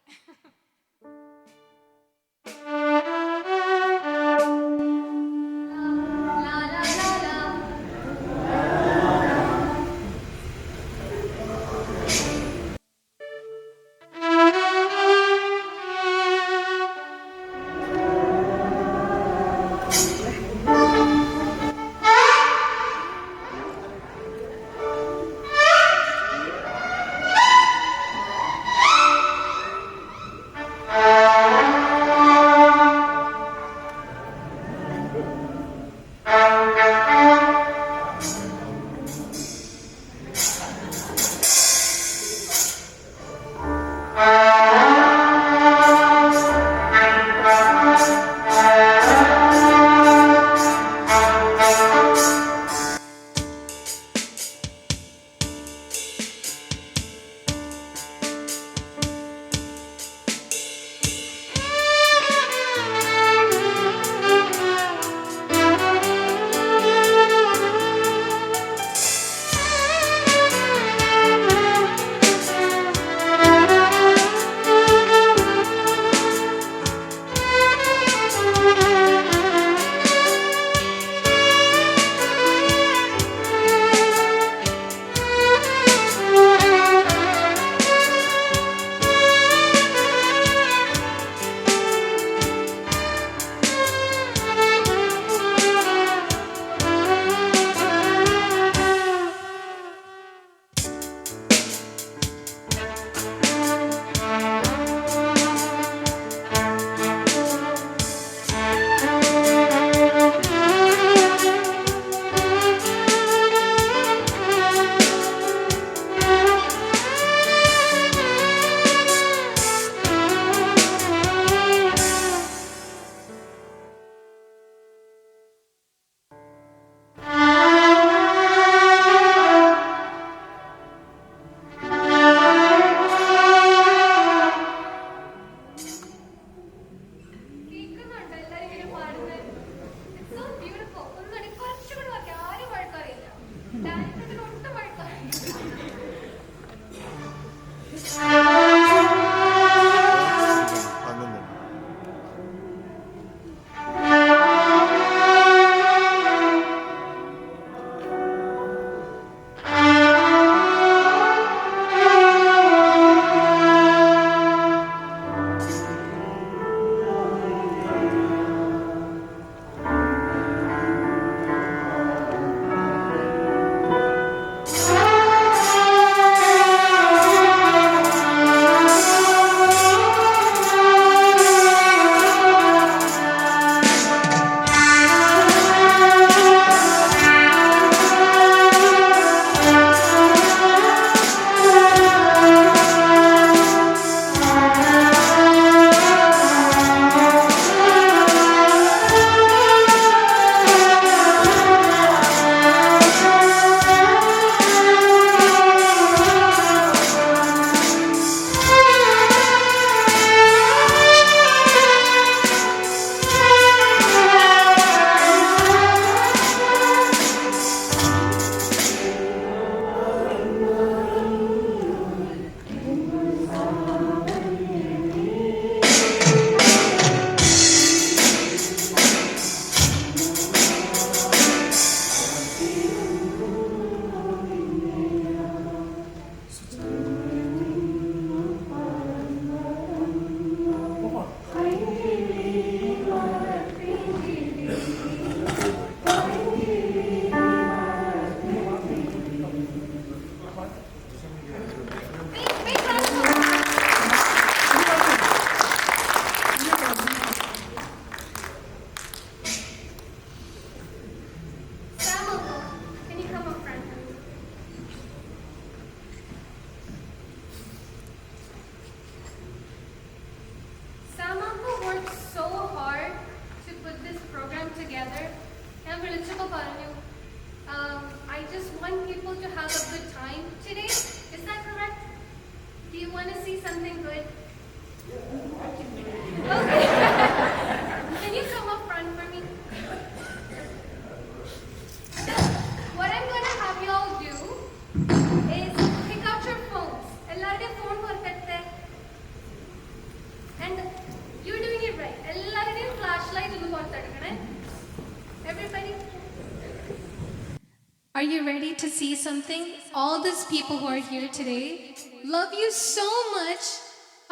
Are you ready to see something? All these people who are here today love you so much.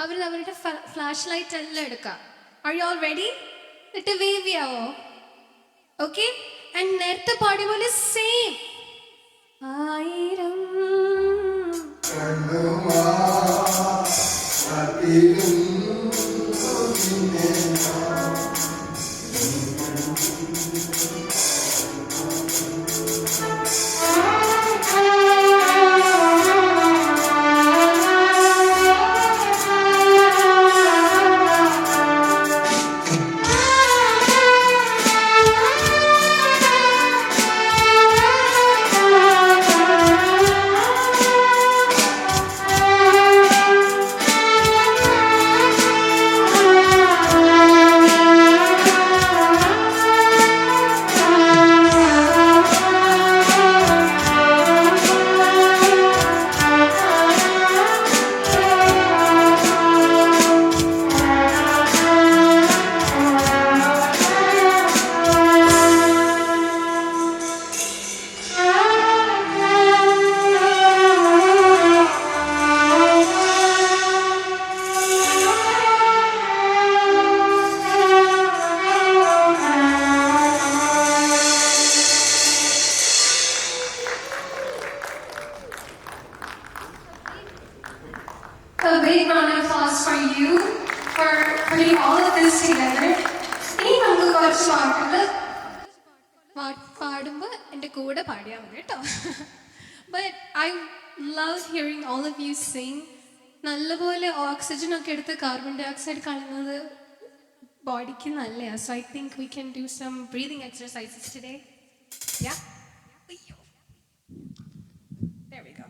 അവരുടെ flash light എല്ലാം എടുക്കാം. Are you all ready? എന്നിട്ട് wave ചെയ്യാവോ? Okay? And നേരത്തെ പാടിയ പോലെ same. ആയിരം A big round of applause for you for putting all of this together. ഇനി നമുക്ക് കുറച്ച് പാടുമ്പോൾ എൻ്റെ കൂടെ പാടിയാൽ മതി കേട്ടോ. But I love hearing all of you sing. നല്ലപോലെ ഓക്സിജൻ ഒക്കെ എടുത്ത് കാർബൺ ഡൈ ഓക്സൈഡ് കളയുന്നത് ബോഡിക്ക് നല്ലതാണ്. So I think we can do some breathing exercises today. Yeah? There we go.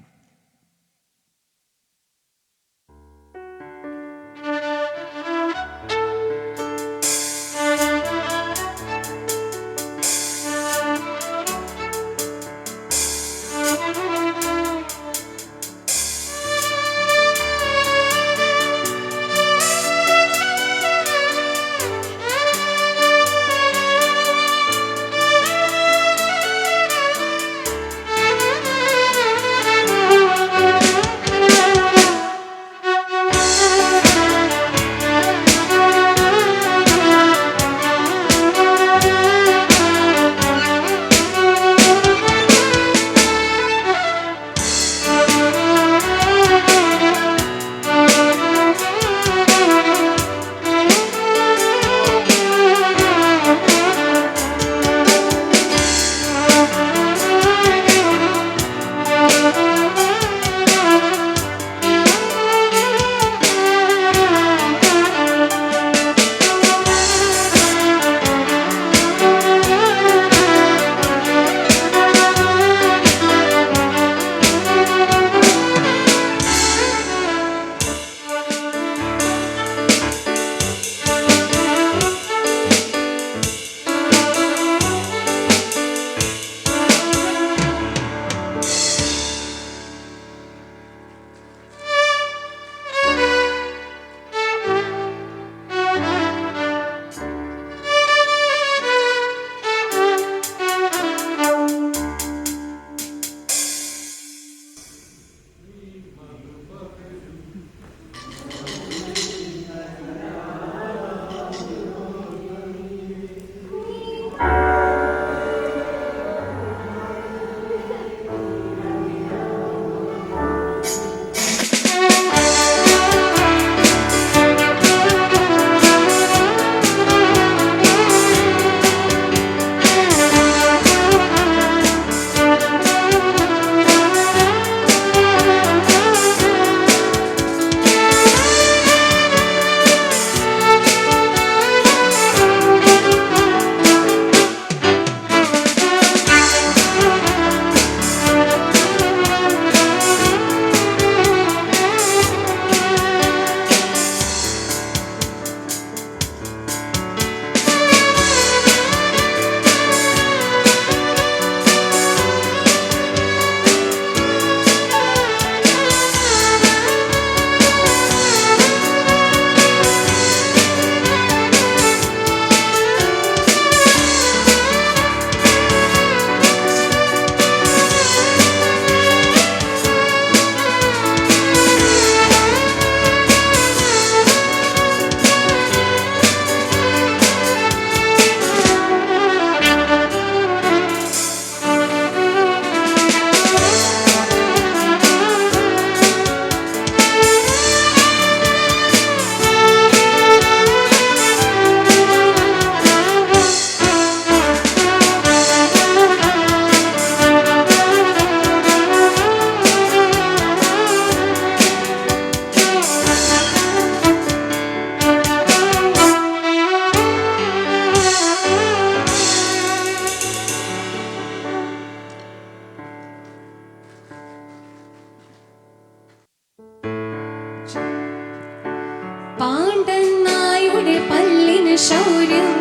പാണ്ഡൻ നായുടെ പല്ലിന് ശൗര്യം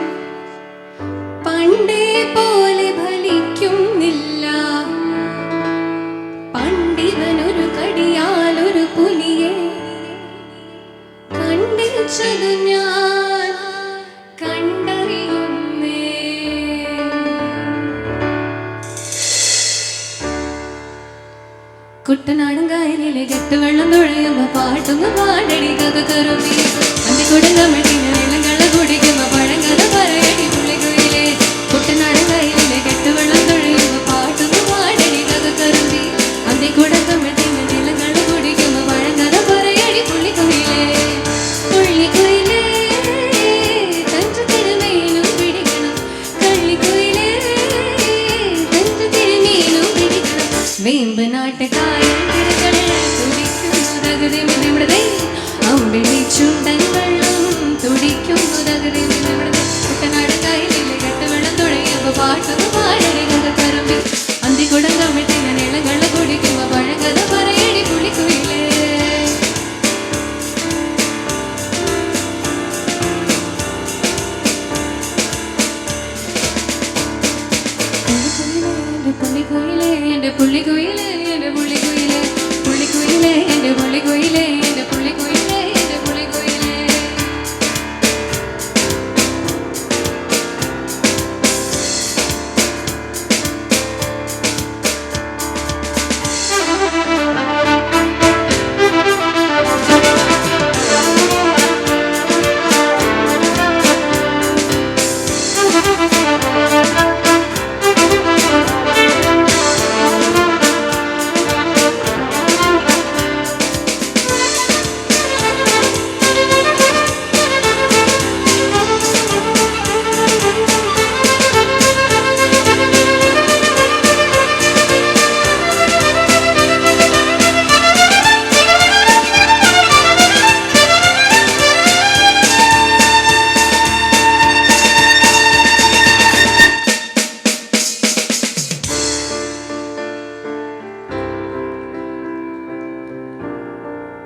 പണ്ടേ പോലെ ഫലിക്കുന്നില്ല. പണ്ടിവനൊരു കടിയാലൊരു പുലിയെ കണ്ടിച്ചതു ഞാൻ കണ്ടറിയുന്നേ. കുട്ടനാടും കായലിലെ കെട്ടുവെള്ളം തുഴയുമ്പോ പാട്ടുമ്പോ പാടടി കഥ കറുമ്പി അന്തി കൊടുങ്ങമിട്ടിന് വെള്ളങ്ങള കുടിക്കുമ്പോ പഴങ്കഥ പറയടി പുള്ളിക്കുയിലെ. കുട്ടനാടും കായലിലെ കെട്ടുവെള്ളം തുഴയുമ്പോ പാട്ടുമ്പോ പാടടി കഥ കറുമ്പി അന്തി കൊടുങ്ങമിട്ടിന് വെള്ളങ്ങള കുടിക്കുമ്പോ പഴങ്കഥ പറയടി പുള്ളിക്കുയിലെ. പുള്ളിക്കുയിലെ തഞ്ചു തിരുമേലും പിടിക്കണം, കള്ളിക്കുയിലെ തഞ്ചു തിരുമേലും പിടിക്കണം. വേമ്പനാട്ട് കായൽ കുട്ടനാട് കായലിലെ കെട്ടുവെള്ളം തുഴയുമ്പോ പാട്ടൊന്ന് പാടടി കഥ കറുമ്പി അന്തി കുടങ്കമിട്ട് ഞാൻ ഇളങ്ങള കുടിക്കുമ്പോ പഴങ്കഥ പറയടി പുള്ളിക്കുയിലേ. പുള്ളിക്കുയിലേ എന്റെ പുള്ളിക്കുയിലേ എന്റെ പുള്ളിക്കുയിലേ പുള്ളിക്കുയിലേ എന്റെ പുള്ളിക്കുയിലേ എന്റെ പുള്ളിക്കുയിലേ എന്റെ പുള്ളിക്കുയിലേ.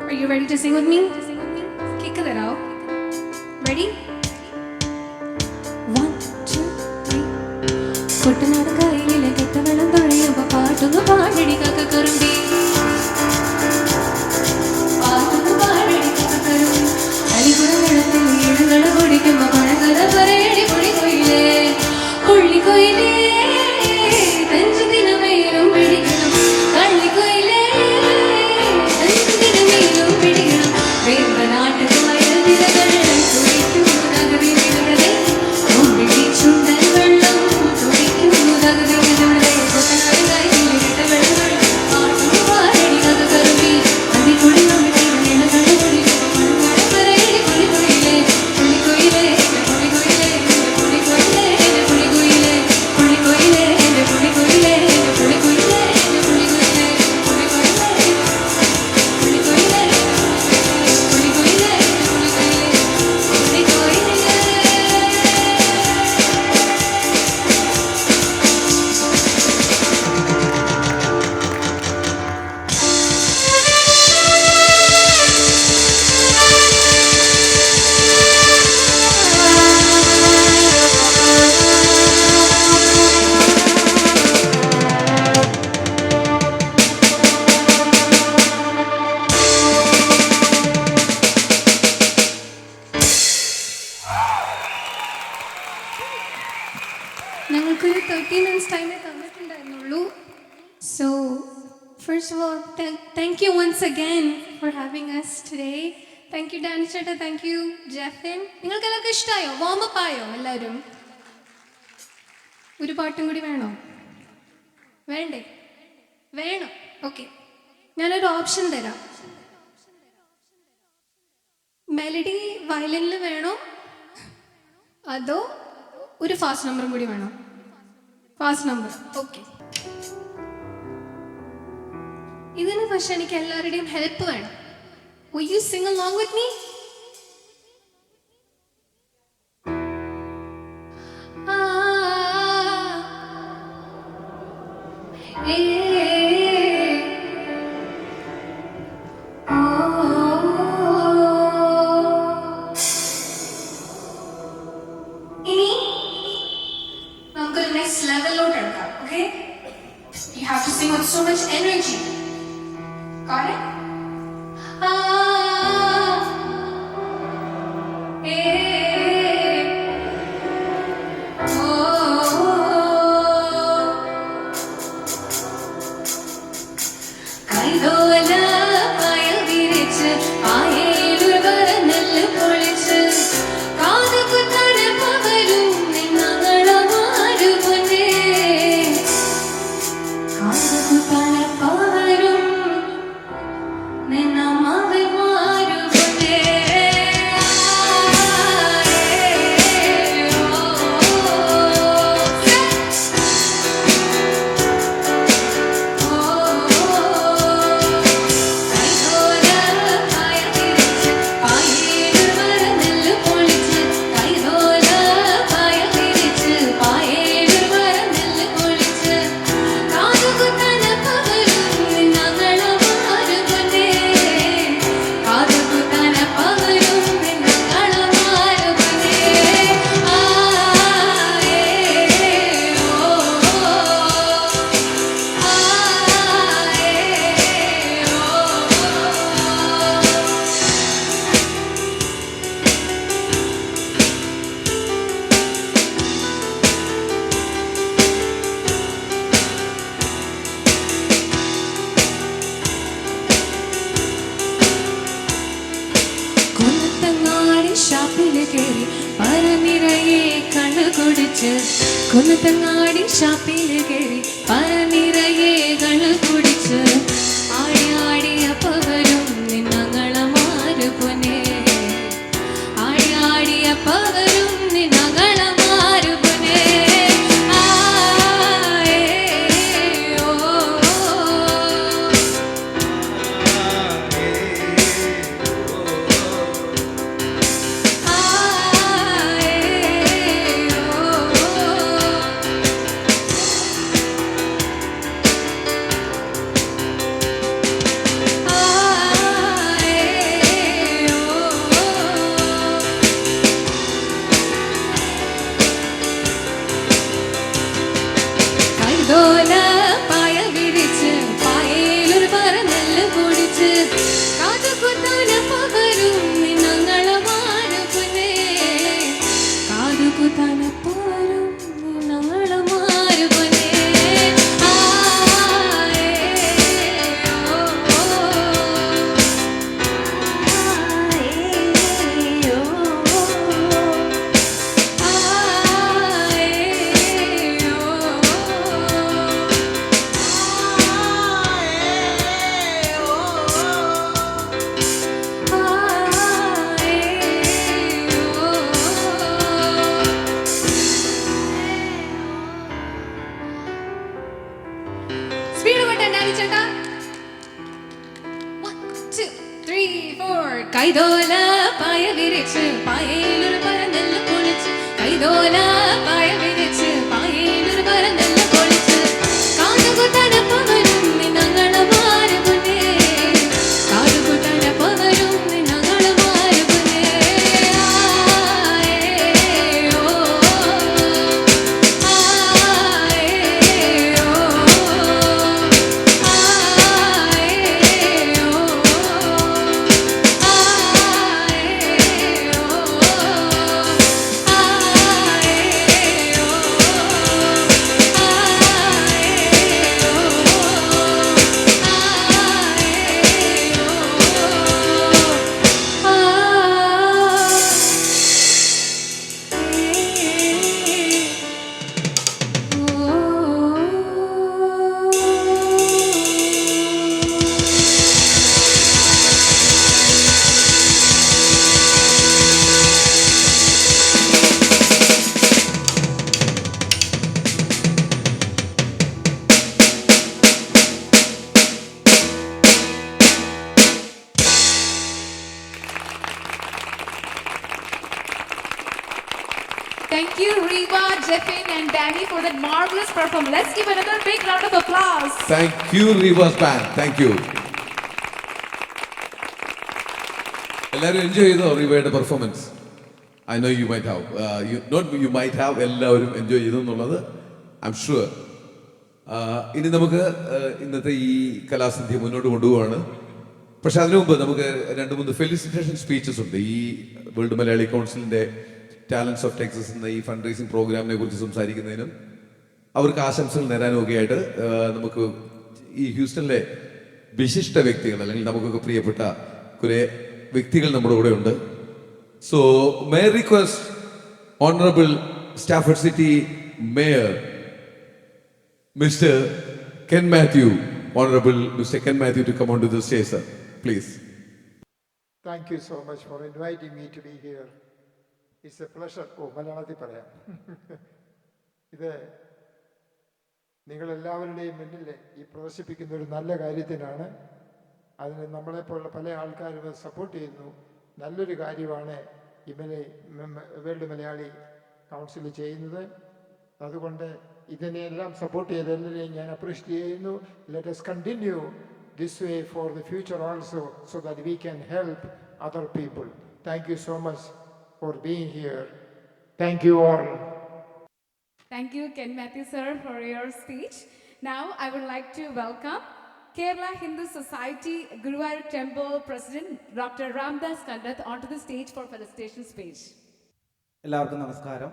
Are you ready to sing with me? Kick that out. Ready? 1, 2, 3. Kuttanad കായലിലെ കെട്ടുവെള്ളം തുഴയുമ്പോ പാട്ടൊന്ന് പാടടി കഥ കറുമ്പി പാട്ടൊന്ന് പാടടി കഥ കറുമ്പി അലിപുരം വെള്ളത്തിൽ ഈഴങ്ങള കുടിക്കുമ്പോ പഴങ്കഥ പറയടി പുള്ളിക്കുയിലേ. പുള്ളിക്കുയിലേ തഞ്ചു ദിനമേലും പിടിക്കണം, കള്ളിക്കുയിലേ തഞ്ചു ദിനമേലും പിടിക്കണം. വേമ്പനാട്ട് കായൽ നിരകൾ തുടിക്കുന്നു നഗരികളുടെ മുമ്പിടി ചുണ്ടൻ വെള്ളം തുടിക്കുന്നു നഗരികളുടെ. കുട്ടനാട് കായലിലെ കെട്ടുവെള്ളം പാട്ടൊന്ന് പാടടി കഥ കറുമ്പി അന്തി കുടങ്ങമിട്ട് ഇളങ്ങൾ കുടിക്കുമ്പോ പഴങ്കഥ പറയടി പുള്ളിക്കുയിലേ. പുള്ളിക്കുയിലേ എന്റെ പുള്ളിക്കുയിലേ എന്റെ പുള്ളിക്കുയിലേ എന്റെ പുള്ളിക്കുയിലേ പുള്ളിക്കുയിലേ എന്റെ പുള്ളിക്കുയിലേ എന്റെ പുള്ളിക്കുയിലേ എന്റെ പുള്ളിക്കുയിലേ പുള്ളിക്കുയിലേ പുള്ളിക്കുയിലേ പുള്ളിക്കുയിലേ പുള്ളിക്കുയിലേ. ഞങ്ങൾക്കൊരു 30 minutes ടൈമേ തന്നിട്ടുണ്ടായിരുന്നുള്ളൂ. So first of all thank you once again for having us today. Thank you Danny ചേട്ടാ, താങ്ക് യു ജെഫിൻ. നിങ്ങൾക്ക് എല്ലാവർക്കും ഇഷ്ടമായോ? വാമപ്പ് ആയോ എല്ലാവരും? ഒരു പാട്ടും കൂടി വേണോ? വേണ്ടേ? വേണം. ഓക്കെ, ഞാനൊരു ഓപ്ഷൻ തരാം. മെലഡി വയലിനിൽ വേണോ അതോ ഒരു ഫാസ്റ്റ് നമ്പറും കൂടി വേണോ? Fast number. ഓക്കെ. ഇതിന് പക്ഷെ എനിക്ക് എല്ലാവരുടെയും ഹെൽപ്പ് വേണം. Will you sing along with me? Kunnathangadi ഷാപ്പിൽ കയറി പല നിറയെ കള്ളു കുടിച്ച് ആടി ആടിയപ്പവരും നിന്നങ്ങളമാര് പൊന്നെ ആടി ആടിയപ്പവരും നിന്നങ്ങളമാര് പൊന്നെ കൈതോല പായ വിരിച്ച് പായയിലൊരു പരന്നെല്ലാം പൊളിച്ച് കൈതോല പായ വിരിച്ച് പായയിലൊരു പരന്നെല്ലാം പൊളിച്ച് കാതുകുത്തനപ്പവരും നിന്നങ്ങളമാര് പൊന്നേ കാതുകുത്തനപ്പവരും നിന്നങ്ങളമാര് പൊന്നേ Thank you, Reva, Jeffin, and Danny for that marvelous performance. Let's give another big round of applause. Thank you, Reva's band. Thank you. എല്ലാവരും എൻജോയ് ചെയ്തോ റിവയുടെ performance? I know you might have you might have എല്ലാവരും enjoy ചെയ്തു എന്നുള്ളത് I am sure. ഇനി നമുക്ക് ഇന്നത്തെ ഈ കലാസന്ധ്യ മുന്നോട്ട് കൊണ്ടുപോവാണ്. പക്ഷെ അതിനു മുമ്പ് നമുക്ക് 2-3 ഫെലിസിറ്റേഷൻ സ്പീച്ചസ് ഉണ്ട്. ഈ വേൾഡ് മലയാളി കൗൺസിലിന്റെ ടാലൻസ് ഓഫ് ടെക്സസ് എന്ന ഈ ഫണ്ട് റൈസിംഗ് പ്രോഗ്രാമിനെ കുറിച്ച് സംസാരിക്കുന്നതിനും അവർക്ക് ആശംസകൾ നേരാനും ഒക്കെ ആയിട്ട് നമുക്ക് ഈ ഹ്യൂസ്റ്റണിലെ വിശിഷ്ട വ്യക്തികൾ അല്ലെങ്കിൽ നമുക്കൊക്കെ പ്രിയപ്പെട്ട കുറെ വ്യക്തികൾ നമ്മുടെ കൂടെ ഉണ്ട്. So may request honourable Stafford city mayor mister Ken Mathew, Honorable Mr. Ken Matthew, to come onto the stage, sir. Please. Thank you so much for inviting me to be here. It's a pleasure. മലയാളത്തിൽ പറയാം. ഇത് നിങ്ങളെല്ലാവരുടെയും മുന്നിൽ ഈ പ്രദർശിപ്പിക്കുന്ന ഒരു നല്ല കാര്യത്തിനാണ്. അതിന് നമ്മളെപ്പോലുള്ള പല ആൾക്കാരും സപ്പോർട്ട് ചെയ്യുന്നു. നല്ലൊരു കാര്യമാണ് ഈ വേൾഡ് മലയാളി കൗൺസിൽ ചെയ്യുന്നത്. അതുകൊണ്ട് ഇതിനെല്ലാം സപ്പോർട്ട് ചെയ്ത് എല്ലാവരെയും ഞാൻ അപ്രീഷിയേറ്റ് ചെയ്യുന്നു. Let us continue this way for the future also, so that we can help other people. Thank you so much for being here. Thank you all. Thank you, Ken Matthew sir, for your speech. Now I would like to welcome Kerala Hindu Society Guruvayur Temple President Dr. Ramdas Kandath onto the stage for felicitation speech. എല്ലാവർക്കും നമസ്കാരം.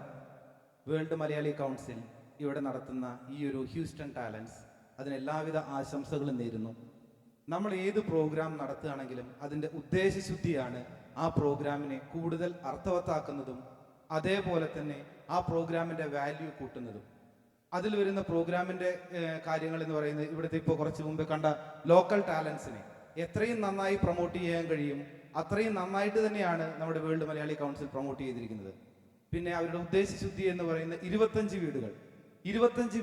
World Malayali council ഇവിടെ നടത്തുന്ന ഈ ഒരു Houston talents അതിന് എല്ലാവിധ ആശംസകളും നേരുന്നു. നമ്മൾ ഏത് പ്രോഗ്രാം നടത്തുകയാണെങ്കിലും അതിൻ്റെ ഉദ്ദേശശുദ്ധിയാണ് ആ പ്രോഗ്രാമിനെ കൂടുതൽ അർത്ഥവത്താക്കുന്നതും അതേപോലെ തന്നെ ആ പ്രോഗ്രാമിൻ്റെ വാല്യൂ കൂട്ടുന്നതും. അതിൽ വരുന്ന പ്രോഗ്രാമിൻ്റെ കാര്യങ്ങൾ എന്ന് പറയുന്നത് ഇവിടുത്തെ ഇപ്പോൾ കുറച്ച് മുമ്പ് കണ്ട ലോക്കൽ ടാലൻസിനെ എത്രയും നന്നായി പ്രൊമോട്ട് ചെയ്യാൻ കഴിയും അത്രയും നന്നായിട്ട് തന്നെയാണ് നമ്മുടെ വേൾഡ് മലയാളി കൗൺസിൽ പ്രൊമോട്ട് ചെയ്തിരിക്കുന്നത്. പിന്നെ അവരുടെ ഉദ്ദേശശുദ്ധി എന്ന് പറയുന്ന 25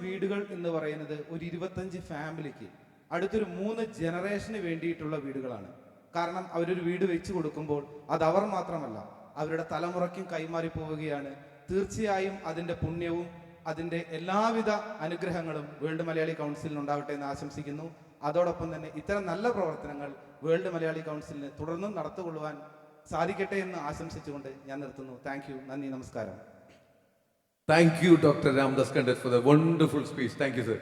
വീടുകൾ എന്ന് പറയുന്നത് ഒരു 25 ഫാമിലിക്ക് അടുത്തൊരു 3 ജനറേഷന് വേണ്ടിയിട്ടുള്ള വീടുകളാണ്. കാരണം അവരൊരു വീട് വെച്ച് കൊടുക്കുമ്പോൾ അത് അവർ മാത്രമല്ല അവരുടെ തലമുറയ്ക്കും കൈമാറി പോവുകയാണ്. തീർച്ചയായും അതിൻ്റെ പുണ്യവും അതിൻ്റെ എല്ലാവിധ അനുഗ്രഹങ്ങളും വേൾഡ് മലയാളി കൗൺസിലിനുണ്ടാവട്ടെ എന്ന് ആശംസിക്കുന്നു. അതോടൊപ്പം തന്നെ ഇത്തരം നല്ല പ്രവർത്തനങ്ങൾ വേൾഡ് മലയാളി കൗൺസിലിന് തുടർന്നും നടത്തിക്കൊള്ളുവാൻ സാധിക്കട്ടെ എന്ന് ആശംസിച്ചുകൊണ്ട് ഞാൻ നിർത്തുന്നു. Thank you. നന്ദി, നമസ്കാരം. Thank you, Dr. Ramdas Kandath, for the wonderful speech. Thank you, sir.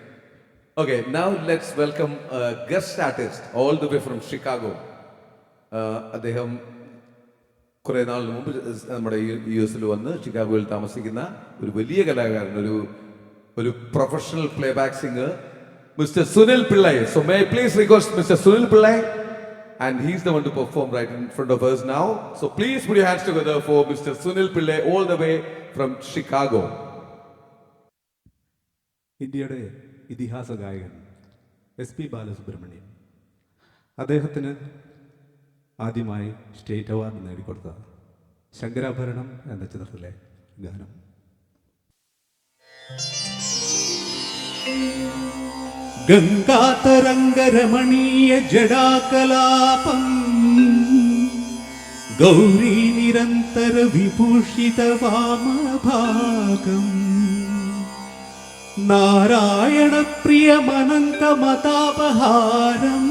Okay, now let's welcome a guest artist all the way from Chicago. അദ്ദേഹം കുറേ നാളിന് മുമ്പ് നമ്മുടെ US വന്ന് ഷിക്കാഗോയിൽ താമസിക്കുന്ന ഒരു വലിയ കലാകാരൻ, ഒരു professional playback singer, mister Sunil Pillai. So may I please request Mr. Sunil Pillai, and he's the one to perform right in front of us now. So please put your hands together for Mr. Sunil Pillai all the way from Chicago. ഇന്ത്യയുടെ ഇതിഹാസ ഗായകൻ SP Balasubrahmanyam, അദ്ദേഹത്തിന് ആദ്യമായി state award നേടിക്കൊടുത്ത Shankarabharanam എന്ന ചിത്രത്തിലെ ഗാനം. ഗംഗാതരംഗരമണീയ ജടാകലാപം ഗൗരീ നിരന്തര വിഭൂഷിത വാമഭാഗം നാരായണ പ്രിയമനന്തമതാപഹാരം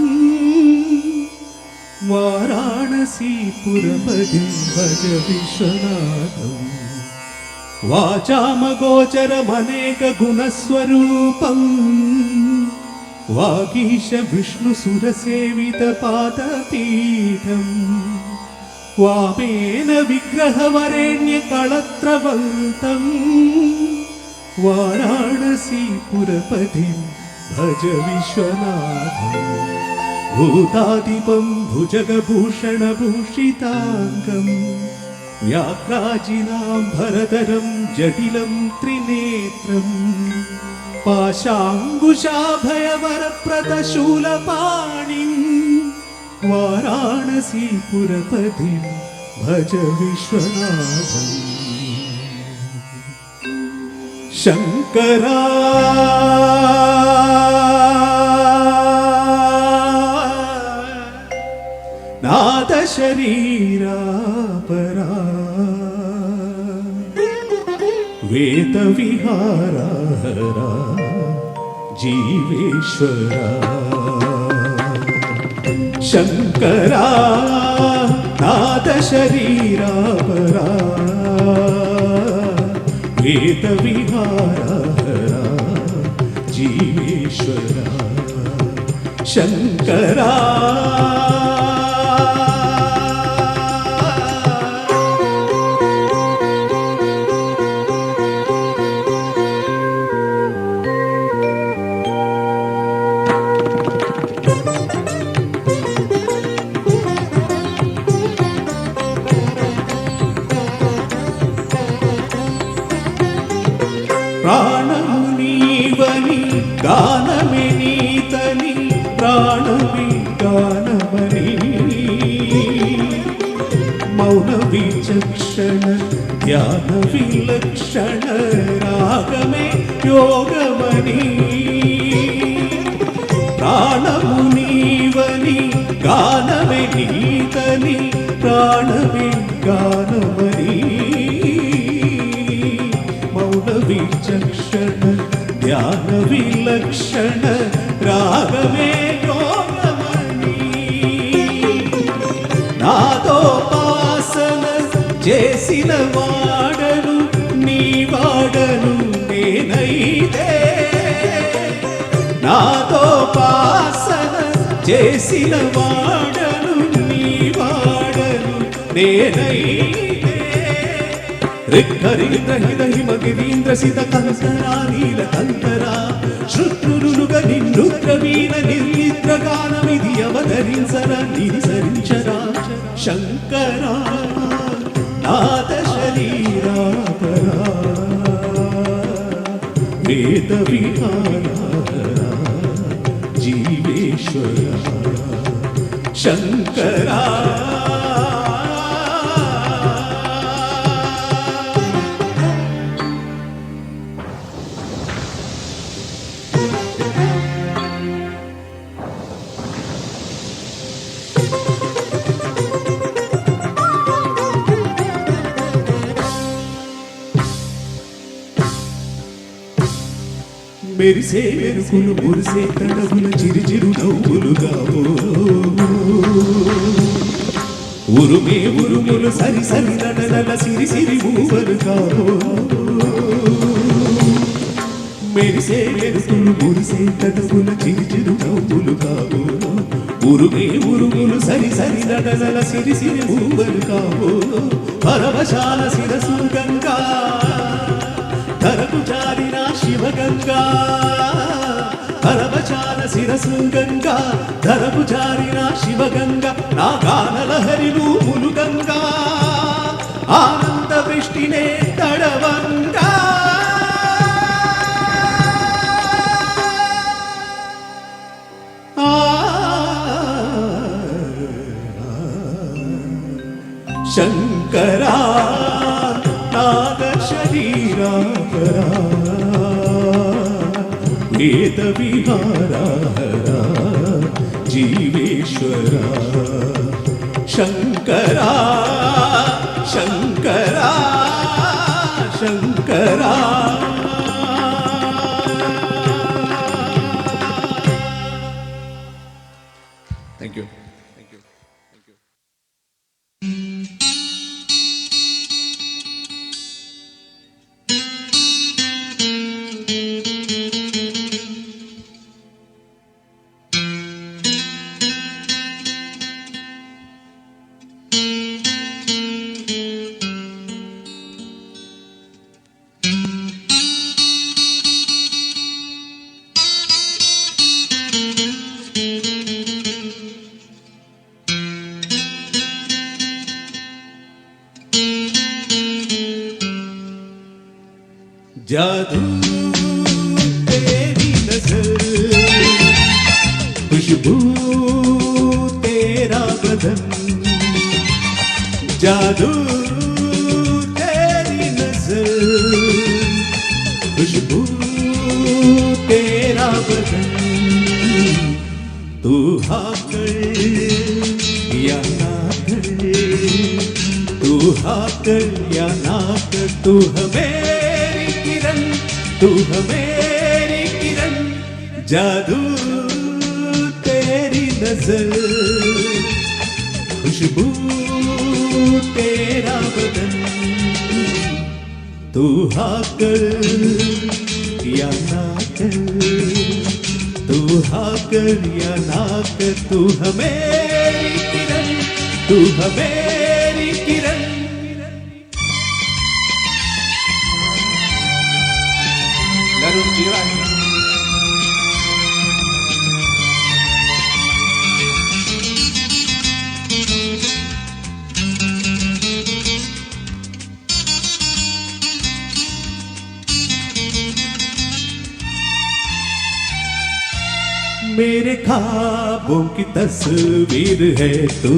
വാരാണസീപുരപതി ഭജ വിശ്വനാഥം വാചാമഗോചരമനേക ഗുണസ്വരൂപം വാഗീശ വിഷ്ണു സുരസേവിത പാദപീഠം വാമേന വിഗ്രഹവരേണ്യ കളത്രവന്തം വാരാണസീപുരപതിം ഭജ വിശ്വനാഥം ഭൂതാധിപം ഭുജഗഭൂഷണഭൂഷിതാംഗം വ്യാഘ്രാജിനാംബരധരം ജടിലം ത്രിനേത്രം പാശാങ്കുശാഭയവരപ്രദശൂലപാണിം വാരാണസീപുരപതിം ഭജ വിശ്വനാഥം. ശങ്കരാ നാദശരീരാപരാ വേദവിഹാരഹരാ ജീവേശ്വരാ ശങ്കരാ നാദശരീരാപരാ വേദവിഹാരഹരാ ജീവേശ്വരാ ശങ്കരാ വിചക്ഷണ ധ്യാന വിലക്ഷണ രാഗമേ യോഗമണി പ്രാണമുനീവനി ഗാനമേ നീതനി പ്രാണമേ ഗാനമണി മൗന വിചക്ഷണ ധ്യാന വിലക്ഷണ രാഗമേ യോഗമണി నాదోపాసన చేసిన వాడను నీ వాడను నేనైతే నాదోపాసన చేసిన వాడను నీ వాడను నేనైతే రిక్కరిద్ర హిమగిరీంద్ర సిత కంసరా నీల కంతరా శృత్రులుగ నిన్నుద్ర వీణ నిర్నిద్ర గానమిది అవతరించర నిరిసరించరా శంకరా నాద శరీరాపరా వేద విహారా జీవేశ్వర శంకరా మెరిసే మెరుకులు మురిసే తడవుల చిరుచిరు నవ్వులుగా ఉరుమే ఉరుములు సరి సరి నడనల సిరి సిరి ఊవరుగా మెరిసే మెరుకులు మురిసే తడవుల చిరుచిరు నవ్వులుగా ఉరుమే ఉరుములు సరి సరి నడనల సిరి సిరి ఊవరుగా పరవశాల శిరసు గంగా ధరకు జారిన శివగంగా పరవచాల శిరసు గంగా ధరకు జారిన శివగంగా నా గానలహరి రూపులు గంగా ఆనంద వృష్టినే తడవంగా శంకరా నాద శరీరాపరా వేద విహారా జీవేశ్వర శంకరా శంకరా శంకరా థ్యాంక్ యూ. जादू तेरी नजर खुशबू तेरा बदन जादू तेरी नजर खुशबू तेरा बदन तू हाँ कर या ना कर तू हाँ कर या ना कर तू मेरी किरण जादू तेरी नजर खुशबू तेरा बदन तू हाँ कर या ना कर तू हाँ कर या ना कर तू मेरी किरण तू मेरी किरण मेरे ख्वाबों की तस्वीर है तू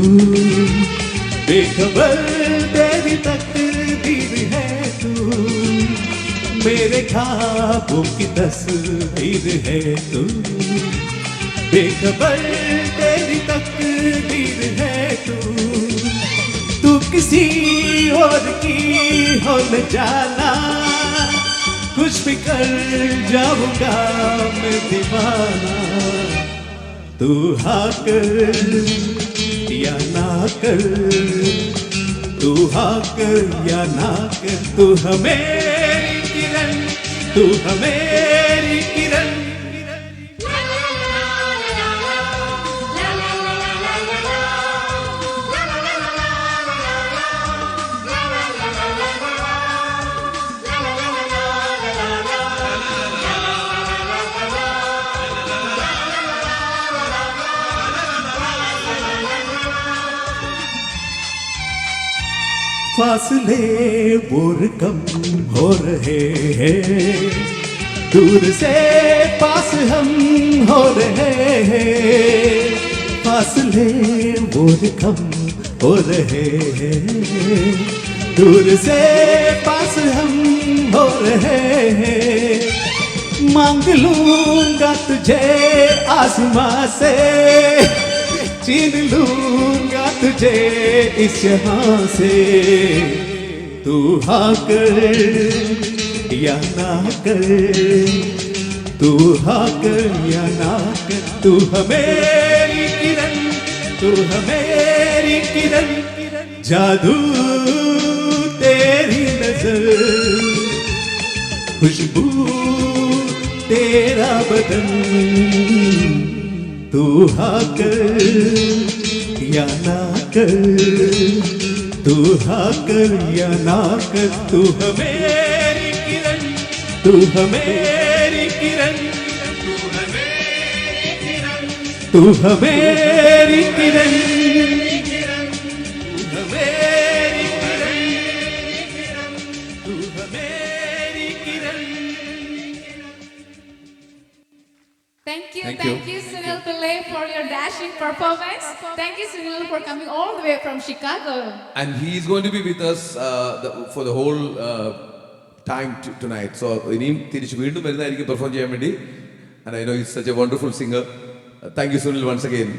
बेखबर तेरी तकदीर है तू, मेरे ख्वाबों की तस्वीर है तू। बेखबर तेरी तकदीर है तू, तू किसी और की हो न जाना, कुछ भी कर जाऊंगा मैं दीवाना। तू हाँ कर या ना कर, तू हाँ कर या ना कर, तू हमेरी किरण, तू हमेरी किरण। फासले और कम हो रहे हैं, दूर से पास हम हो रहे हैं। फासले और कम हो रहे हैं, दूर से पास हम हो रहे हैं। मांग लूंगा तुझे आसमां से, छीन लूंगा तुझे इस यहाँ से। तू हाँ कर या ना कर, तू हाँ कर या ना कर, तू हमेरी किरण, तू हमेरी किरण। जादू तेरी नजर, खुशबू तेरा बदन। तू हाँ कर या ना कर, तू हाँ कर या ना कर, तू हमेरी किरण, तू हमेरी किरण, तू हमेरी किरण, तू हमेरी किरण, तू हमेरी किरण, तू हमेरी किरण। Thank you, Sunil Pillai, for your dashing performance. Thank you, Sunil, for coming all the way from Chicago. And he is going to be with us for the whole time tonight. So ഇനിയും തിരിച്ച് വീണ്ടും വരുന്നതായിരിക്കും perform ചെയ്യാൻ വേണ്ടി. And I know he's such a wonderful singer. Thank you, Sunil, once again.